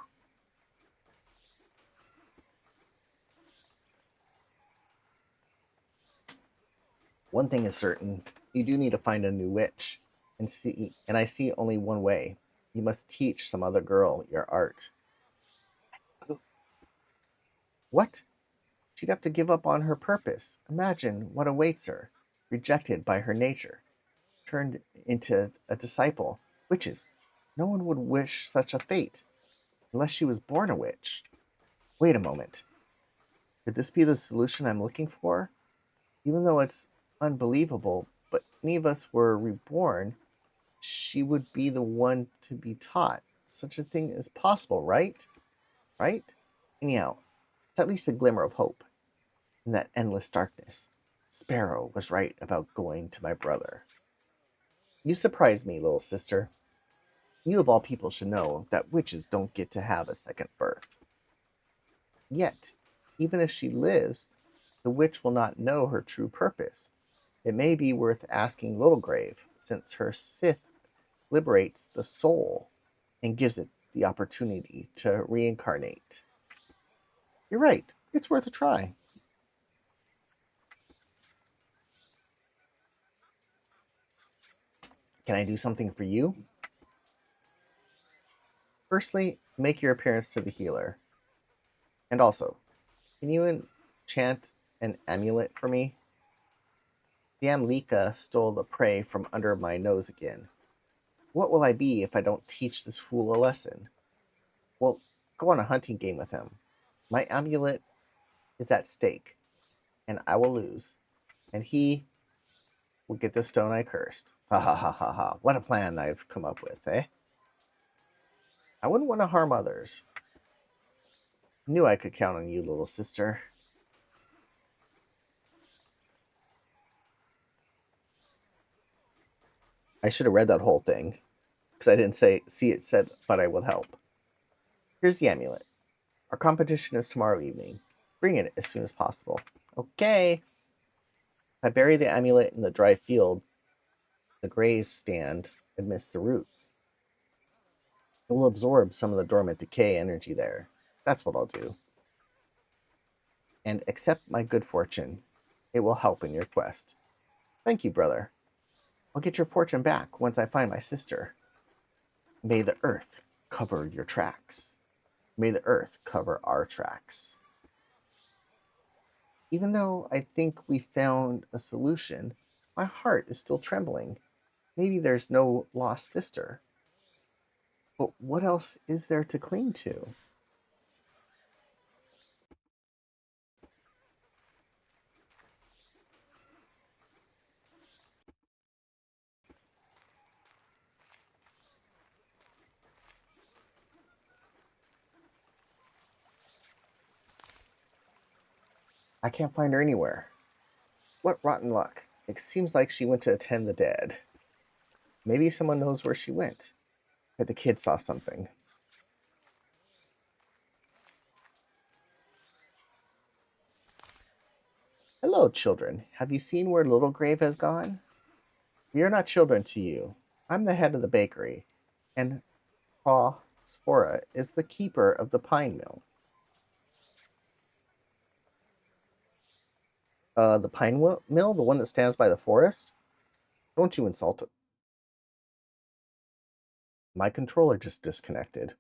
One thing is certain, you do need to find a new witch. And I see only one way. You must teach some other girl your art. What? She'd have to give up on her purpose. Imagine what awaits her. Rejected by her nature, turned into a disciple. Witches. No one would wish such a fate, unless she was born a witch. Wait a moment. Could this be the solution I'm looking for? Even though it's unbelievable, but any of us were reborn, she would be the one to be taught. Such a thing is possible, right? Right? Anyhow, it's at least a glimmer of hope in that endless darkness. Sparrow was right about going to my brother. You surprise me, little sister. You of all people should know that witches don't get to have a second birth. Yet, even if she lives, the witch will not know her true purpose. It may be worth asking Littlegrave, since her Sith liberates the soul and gives it the opportunity to reincarnate. You're right, it's worth a try. Can I do something for you? Firstly, make your appearance to the healer. And also, can you enchant an amulet for me? The Amlika stole the prey from under my nose again. What will I be if I don't teach this fool a lesson? Well, go on a hunting game with him. My amulet is at stake, and I will lose, and he will get the stone I cursed. Ha ha ha ha ha. What a plan I've come up with, eh? I wouldn't want to harm others. Knew I could count on you, little sister. I should have read that whole thing, because I didn't see it said, but I will help. Here's the amulet. Our competition is tomorrow evening. Bring it as soon as possible. Okay. If I bury the amulet in the dry field, the graves stand amidst the roots. It will absorb some of the dormant decay energy there. That's what I'll do. And accept my good fortune. It will help in your quest. Thank you, brother. I'll get your fortune back once I find my sister. May the earth cover your tracks. May the earth cover our tracks. Even though I think we found a solution, my heart is still trembling. Maybe there's no lost sister. But what else is there to cling to? I can't find her anywhere. What rotten luck. It seems like she went to attend the dead. Maybe someone knows where she went. But the kid saw something. Hello, children. Have you seen where Little Grave has gone? We are not children to you. I'm the head of the bakery, and Pa Spora is the keeper of the pine mill. The mill, the one that stands by the forest? Don't you insult it. My controller just disconnected.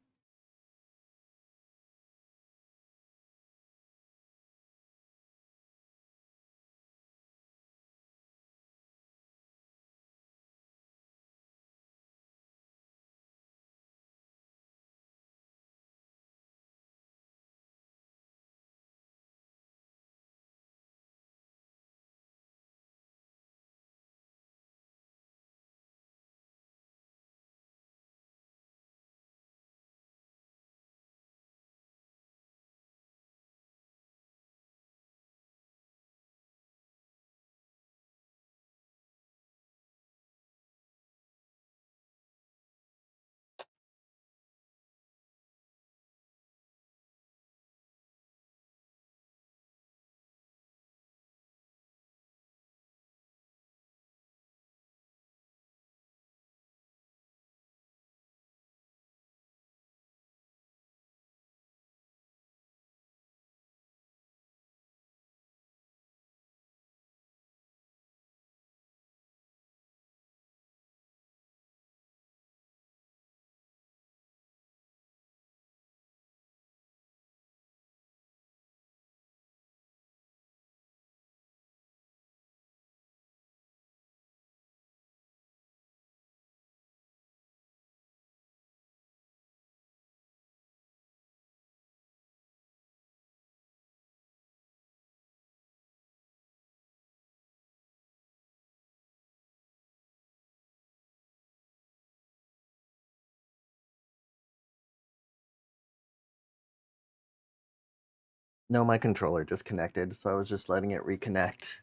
No, my controller disconnected, so I was just letting it reconnect.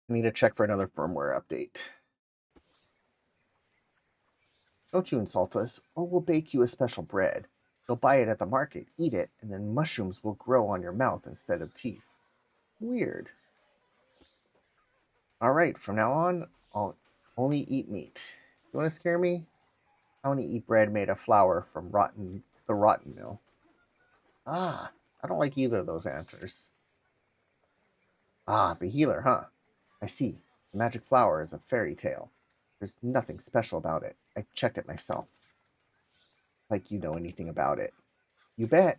I need to check for another firmware update. Don't you insult us, or we'll bake you a special bread. You'll buy it at the market, eat it, and then mushrooms will grow on your mouth instead of teeth. Weird. Alright, from now on, I'll only eat meat. You want to scare me? I only eat bread made of flour from the rotten mill. Ah, I don't like either of those answers. Ah, the healer, huh? I see. The magic flower is a fairy tale. There's nothing special about it. I checked it myself. Like you know anything about it. You bet.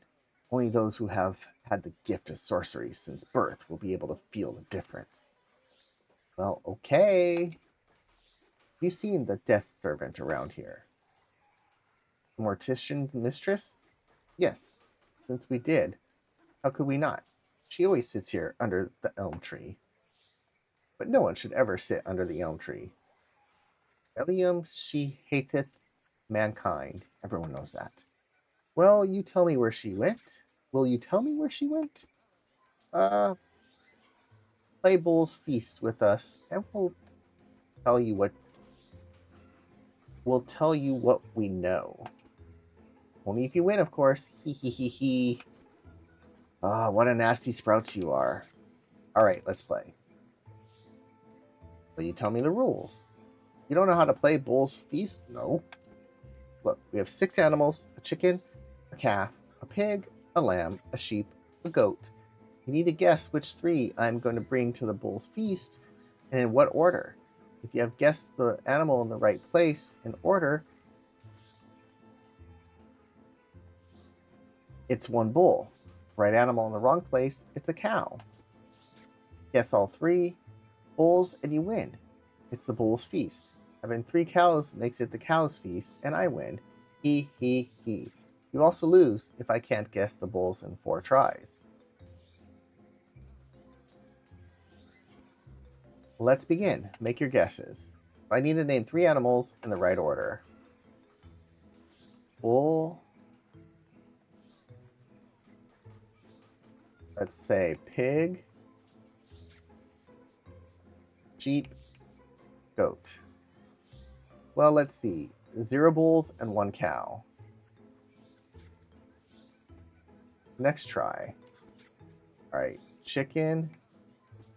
Only those who have had the gift of sorcery since birth will be able to feel the difference. Well, okay. You seen the death servant around here? The mortician mistress? Yes, since we did. How could we not? She always sits here under the elm tree. But no one should ever sit under the elm tree. Elium she hateth mankind. Everyone knows that. Well, you tell me where she went. Will you tell me where she went? Uh, play Bull's Feast with us, and tell you what we'll tell you what we know. Only if you win, of course. Hee hee hee hee. Ah, what a nasty sprouts you are. Alright, let's play. Will you tell me the rules? You don't know how to play Bull's Feast? No. Look, we have 6 animals, a chicken, a calf, a pig, a lamb, a sheep, a goat. You need to guess which 3 I'm going to bring to the Bull's Feast, and in what order. If you have guessed the animal in the right place in order, it's 1 bull. Right animal in the wrong place, it's a cow. Guess all 3 bulls and you win. It's the Bull's Feast. Having 3 cows makes it the Cow's Feast, and I win. He, he, he. You also lose if I can't guess the bulls in 4 tries. Let's begin. Make your guesses. I need to name 3 animals in the right order. Bull. Let's say pig, sheep, goat. Well, let's see. 0 bulls and 1 cow. Next try. All right. Chicken,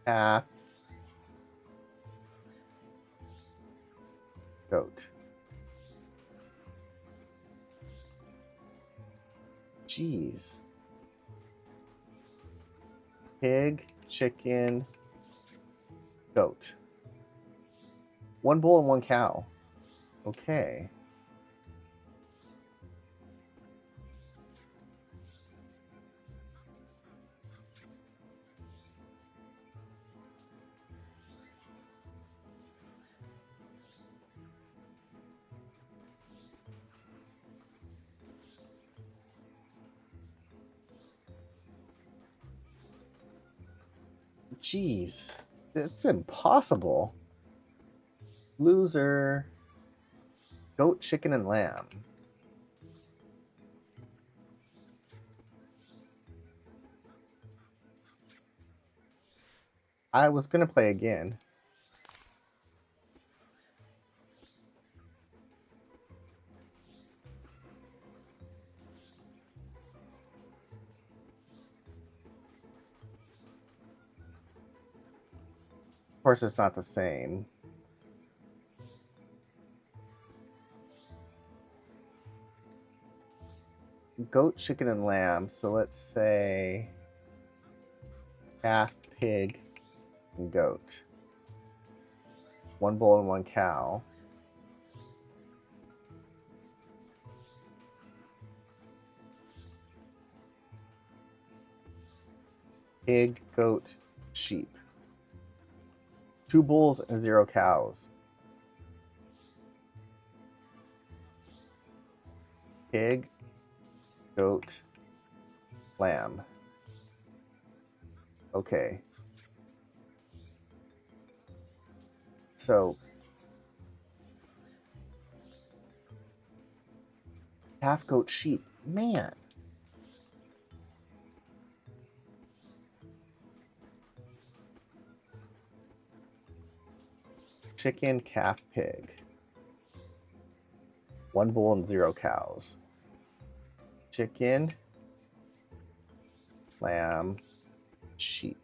calf, goat. Jeez. Pig, chicken, goat. 1 bull and 1 cow. Okay. Jeez. It's impossible. Loser. Goat, chicken, and lamb. I was going to play again. Of course, it's not the same. Goat, chicken, and lamb. So let's say calf, pig, and goat. 1 bull and 1 cow. Pig, goat, sheep. 2 bulls and 0 cows. Pig, goat, lamb. Okay. So calf, goat, sheep. Man. Chicken, calf, pig. 1 bull and 0 cows. Chicken, lamb, sheep.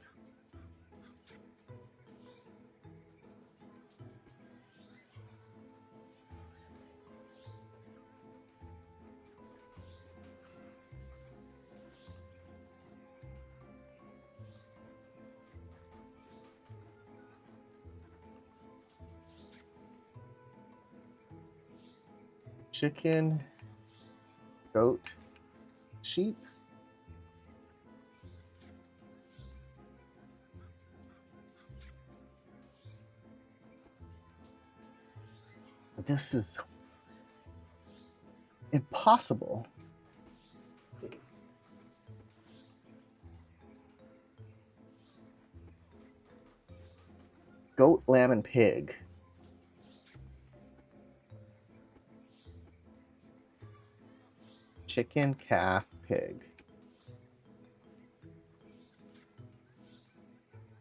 Chicken, goat, sheep. This is impossible. Goat, lamb, and pig. Chicken, calf, pig.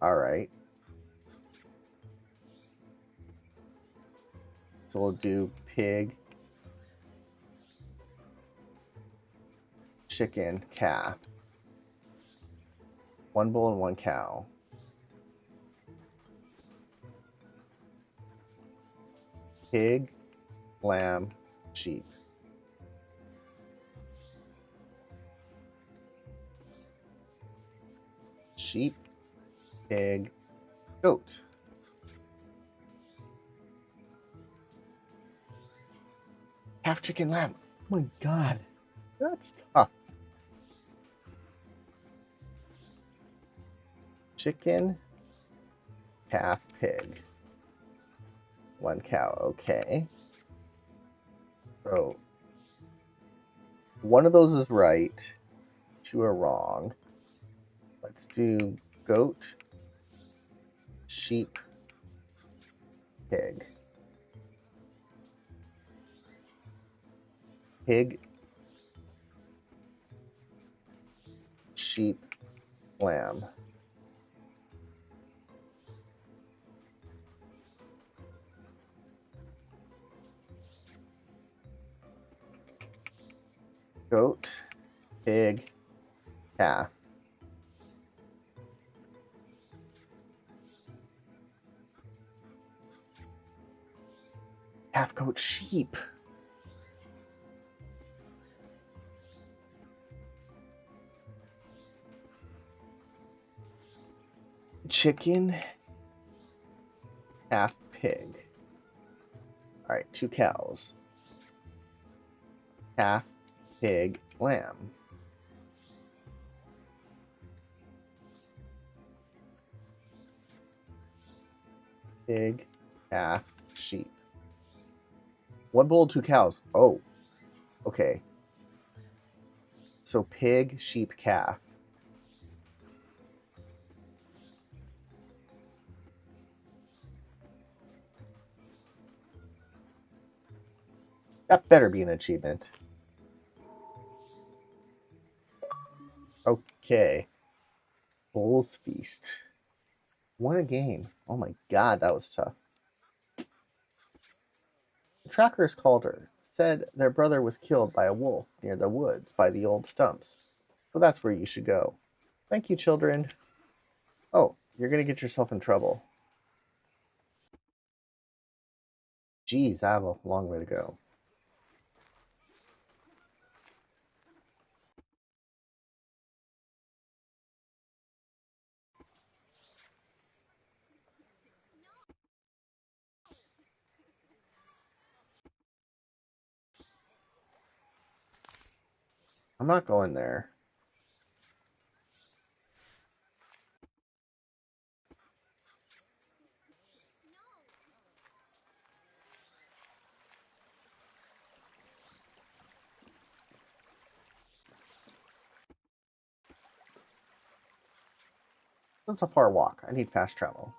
All right. So we'll do pig, chicken, calf. 1 bull and 1 cow. Pig, lamb, sheep. Sheep, pig, goat. Half chicken, lamb. Oh my god. That's tough. Chicken, calf, pig. 1 cow. Okay. So 1 of those is right. 2 are wrong. Let's do goat, sheep, pig. Pig, sheep, lamb. Goat, pig, calf. Calf, goat, sheep. Chicken, calf, pig. All right, 2 cows. Calf, pig, lamb. Pig, calf, sheep. 1 bull, 2 cows. Oh, okay. So pig, sheep, calf. That better be an achievement. Okay. Bull's Feast. Won a game. Oh my god, that was tough. The trackers called her, said their brother was killed by a wolf near the woods by the old stumps. So that's where you should go. Thank you, children. Oh, you're gonna get yourself in trouble. Geez, I have a long way to go. I'm not going there. That's a far walk. I need fast travel.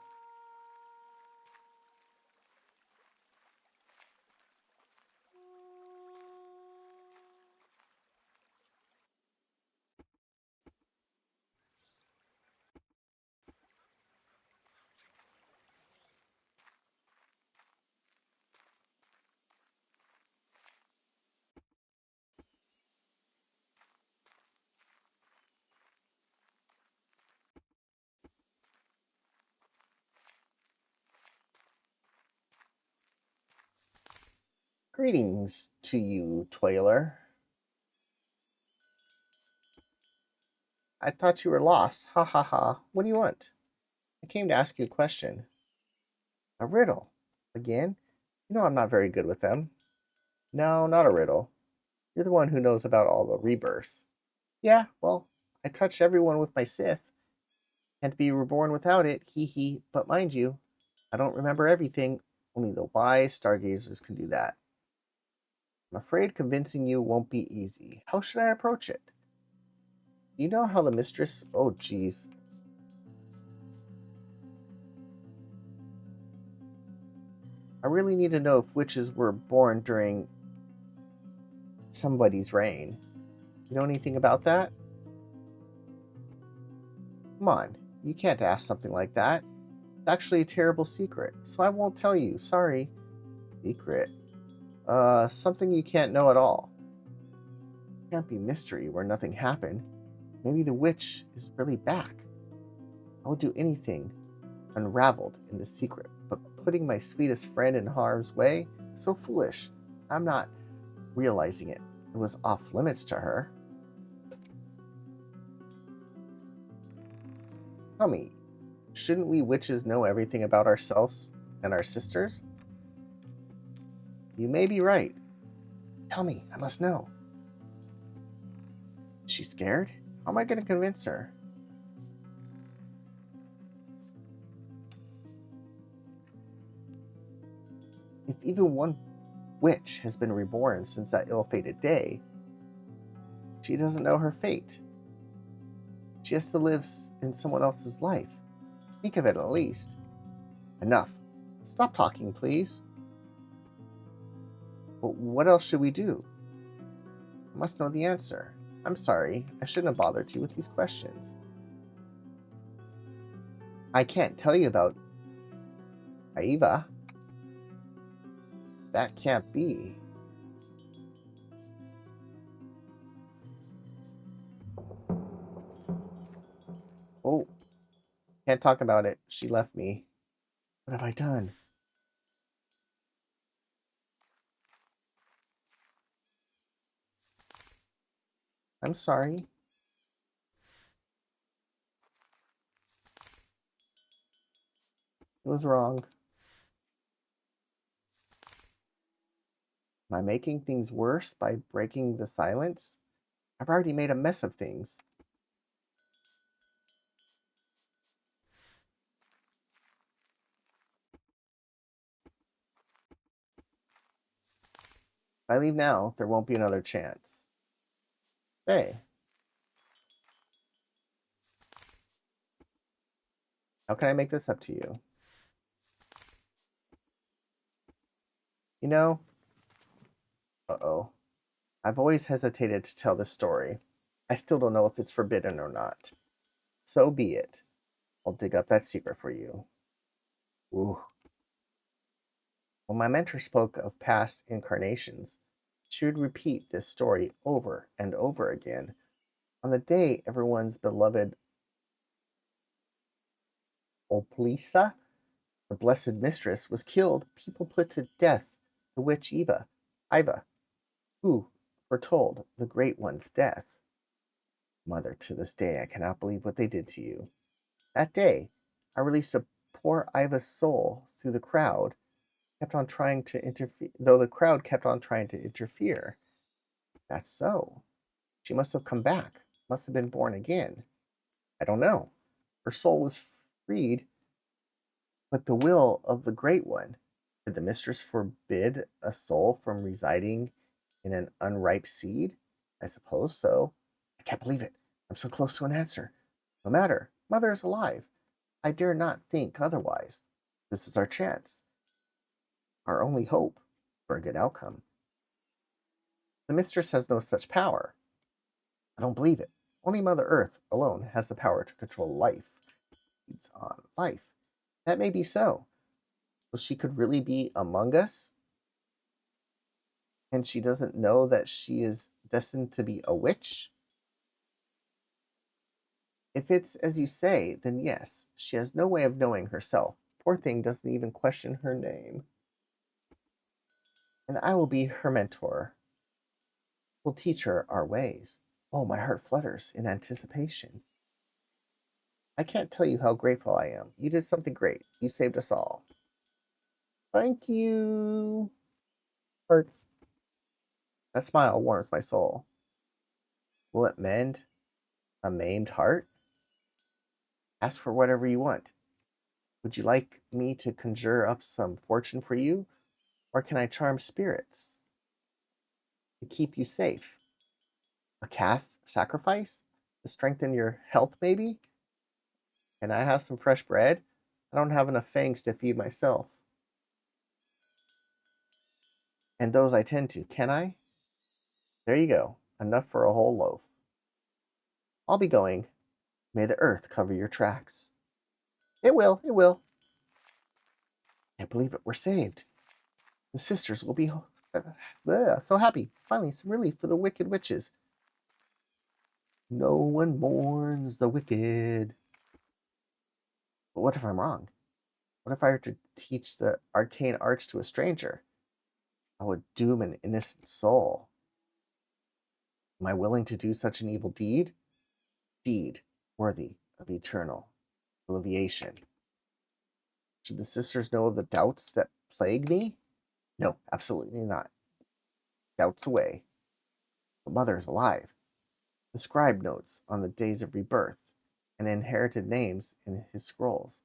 Greetings to you, toiler. I thought you were lost. Ha ha ha. What do you want? I came to ask you a question. A riddle. Again? You know I'm not very good with them. No, not a riddle. You're the one who knows about all the rebirths. Yeah, well, I touch everyone with my Sith. Can't be reborn without it, hee hee. But mind you, I don't remember everything. Only the wise stargazers can do that. I'm afraid convincing you won't be easy. How should I approach it? Do you know how the mistress... Oh, geez. I really need to know if witches were born during somebody's reign. You know anything about that? Come on, you can't ask something like that. It's actually a terrible secret, so I won't tell you. Sorry. Secret. Something you can't know at all. Can't be mystery where nothing happened. Maybe the witch is really back. I would do anything unraveled in the secret, but putting my sweetest friend in harm's way? So foolish. I'm not realizing it. It was off limits to her. Tell me, shouldn't we witches know everything about ourselves and our sisters? You may be right. Tell me, I must know. Is she scared? How am I going to convince her? If even one witch has been reborn since that ill-fated day, she doesn't know her fate. She has to live in someone else's life. Think of it at least. Enough. Stop talking, please. But what else should we do? I must know the answer. I'm sorry, I shouldn't have bothered you with these questions. I can't tell you about Aiva. That can't be. Oh, can't talk about it. She left me. What have I done? I'm sorry. It was wrong. Am I making things worse by breaking the silence? I've already made a mess of things. If I leave now, there won't be another chance. Hey, how can I make this up to you? You know, uh-oh. I've always hesitated to tell this story. I still don't know if it's forbidden or not. So be it. I'll dig up that secret for you. Ooh. When my mentor spoke of past incarnations, she would repeat this story over and over again. On the day everyone's beloved Oplisa, the blessed mistress, was killed, people put to death the witch Iva, who foretold the Great One's death. Mother, to this day I cannot believe what they did to you. That day, I released a poor Iva's soul through the crowd, kept on trying to interfere, though the crowd kept on trying to interfere. That's so. She must have come back, must have been born again. I don't know. Her soul was freed, but the will of the Great One. Did the mistress forbid a soul from residing in an unripe seed? I suppose so. I can't believe it. I'm so close to an answer. No matter. Mother is alive. I dare not think otherwise. This is our chance. Our only hope for a good outcome. The mistress has no such power. I don't believe it. Only Mother Earth alone has the power to control life. Feeds on life. That may be so. So she could really be among us? And she doesn't know that she is destined to be a witch? If it's as you say, then yes, she has no way of knowing herself. Poor thing doesn't even question her name. and I will be her mentor. We'll teach her our ways. Oh, my heart flutters in anticipation. I can't tell you how grateful I am. You did something great. You saved us all. Thank you. Hearts. That smile warms my soul. Will it mend a maimed heart? Ask for whatever you want. Would you like me to conjure up some fortune for you? Or can I charm spirits to keep you safe? A calf sacrifice? To strengthen your health, maybe? Can I have some fresh bread? I don't have enough fangs to feed myself. And those I tend to, can I? There you go. Enough for a whole loaf. I'll be going. May the earth cover your tracks. It will, it will. I believe it. We're saved. The sisters will be so happy. Finally, some relief for the wicked witches. No one mourns the wicked. But what if I'm wrong? What if I were to teach the arcane arts to a stranger? I would doom an innocent soul. Am I willing to do such an evil deed? Deed worthy of eternal alleviation. Should the sisters know of the doubts that plague me? No, absolutely not. Doubts away. The mother is alive. The scribe notes on the days of rebirth and inherited names in his scrolls.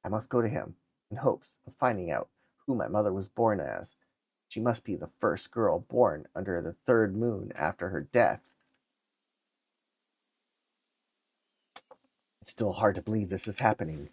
I must go to him in hopes of finding out who my mother was born as. She must be the first girl born under the third moon after her death. It's still hard to believe this is happening.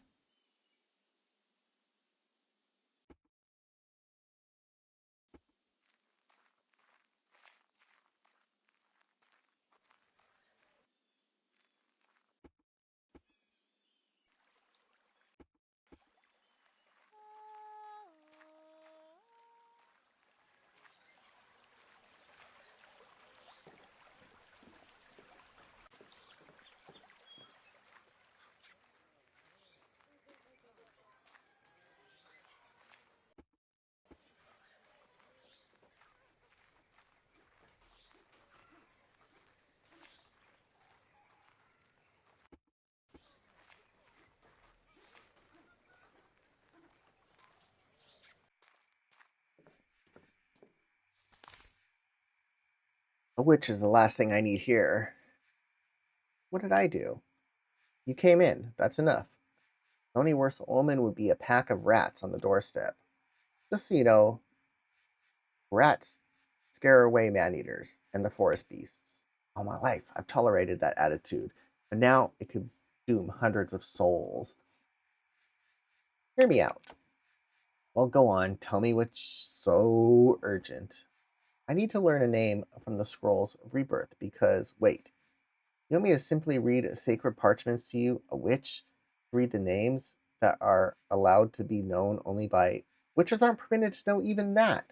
A witch is the last thing I need here. What did I do? You came in. That's enough. The only worse omen would be a pack of rats on the doorstep. Just so you know, rats scare away man-eaters and the forest beasts. All my life, I've tolerated that attitude, but now it could doom hundreds of souls. Hear me out. Well, go on. Tell me what's so urgent. I need to learn a name from the scrolls of rebirth because, wait, you want me to simply read sacred parchments to you, a witch? Read the names that are allowed to be known only by witches aren't permitted to know even that.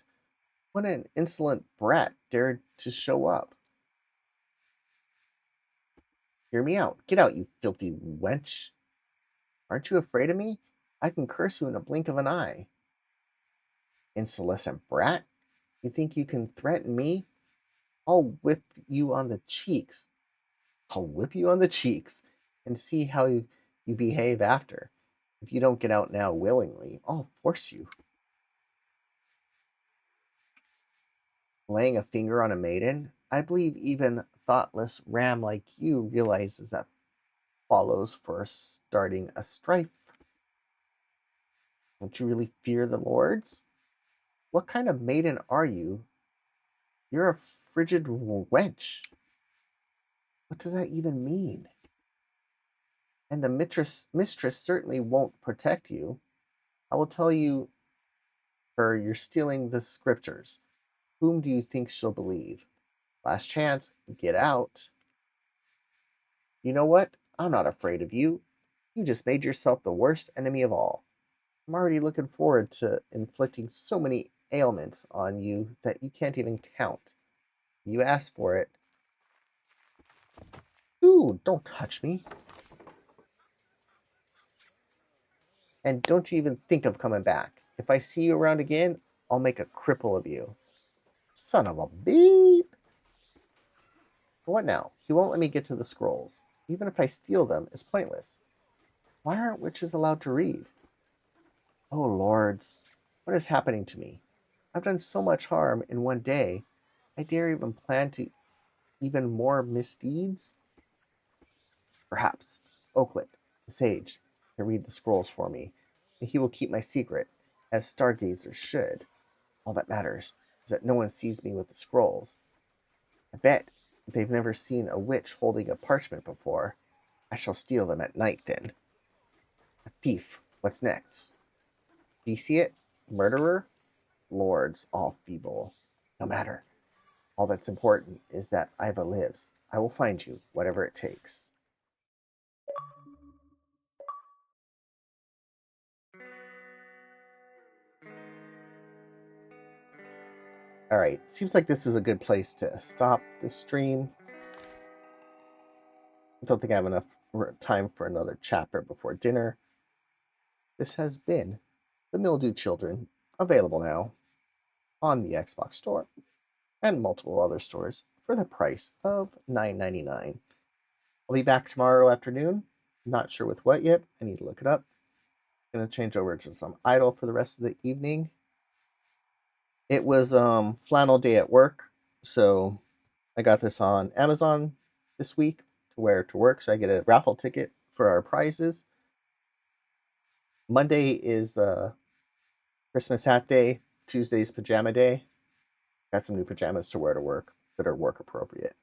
What an insolent brat dared to show up. Hear me out. Get out, you filthy wench. Aren't you afraid of me? I can curse you in a blink of an eye. Insolent brat? You think you can threaten me? I'll whip you on the cheeks. I'll whip you on the cheeks and see how you behave after. If you don't get out now willingly, I'll force you. Laying a finger on a maiden? I believe even thoughtless ram like you realizes that follows for starting a strife. Don't you really fear the lords? What kind of maiden are you? You're a frigid wench. What does that even mean? And the mistress certainly won't protect you. I will tell you her you're stealing the scriptures. Whom do you think she'll believe? Last chance, get out. You know what? I'm not afraid of you. You just made yourself the worst enemy of all. I'm already looking forward to inflicting so many ailments on you that you can't even count. You asked for it. Ooh, don't touch me. And don't you even think of coming back. If I see you around again, I'll make a cripple of you. Son of a beep. What now? He won't let me get to the scrolls. Even if I steal them, it's pointless. Why aren't witches allowed to read? Oh, lords, what is happening to me? I've done so much harm in one day. I dare even plan to even more misdeeds? Perhaps Oaklet, the sage, can read the scrolls for me, and he will keep my secret, as stargazers should. All that matters is that no one sees me with the scrolls. I bet if they've never seen a witch holding a parchment before, I shall steal them at night then. A thief, what's next? Do you see it? Murderer? Lords, all feeble. No matter. All that's important is that Iva lives. I will find you, whatever it takes. All right, seems like this is a good place to stop this stream. I don't think I have enough time for another chapter before dinner. This has been The Mildew Children, available now on the Xbox Store and multiple other stores for the price of $9.99. I'll be back tomorrow afternoon. Not sure with what yet. I need to look it up. I'm going to change over to some idle for the rest of the evening. It was flannel day at work, so I got this on Amazon this week to wear to work, so I get a raffle ticket for our prizes. Monday is Christmas hat day. Tuesday's pajama day. Got some new pajamas to wear to work that are work appropriate.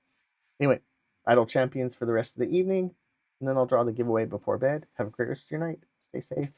Anyway, idle champions for the rest of the evening, and then I'll draw the giveaway before bed. Have a great rest of your night. Stay safe.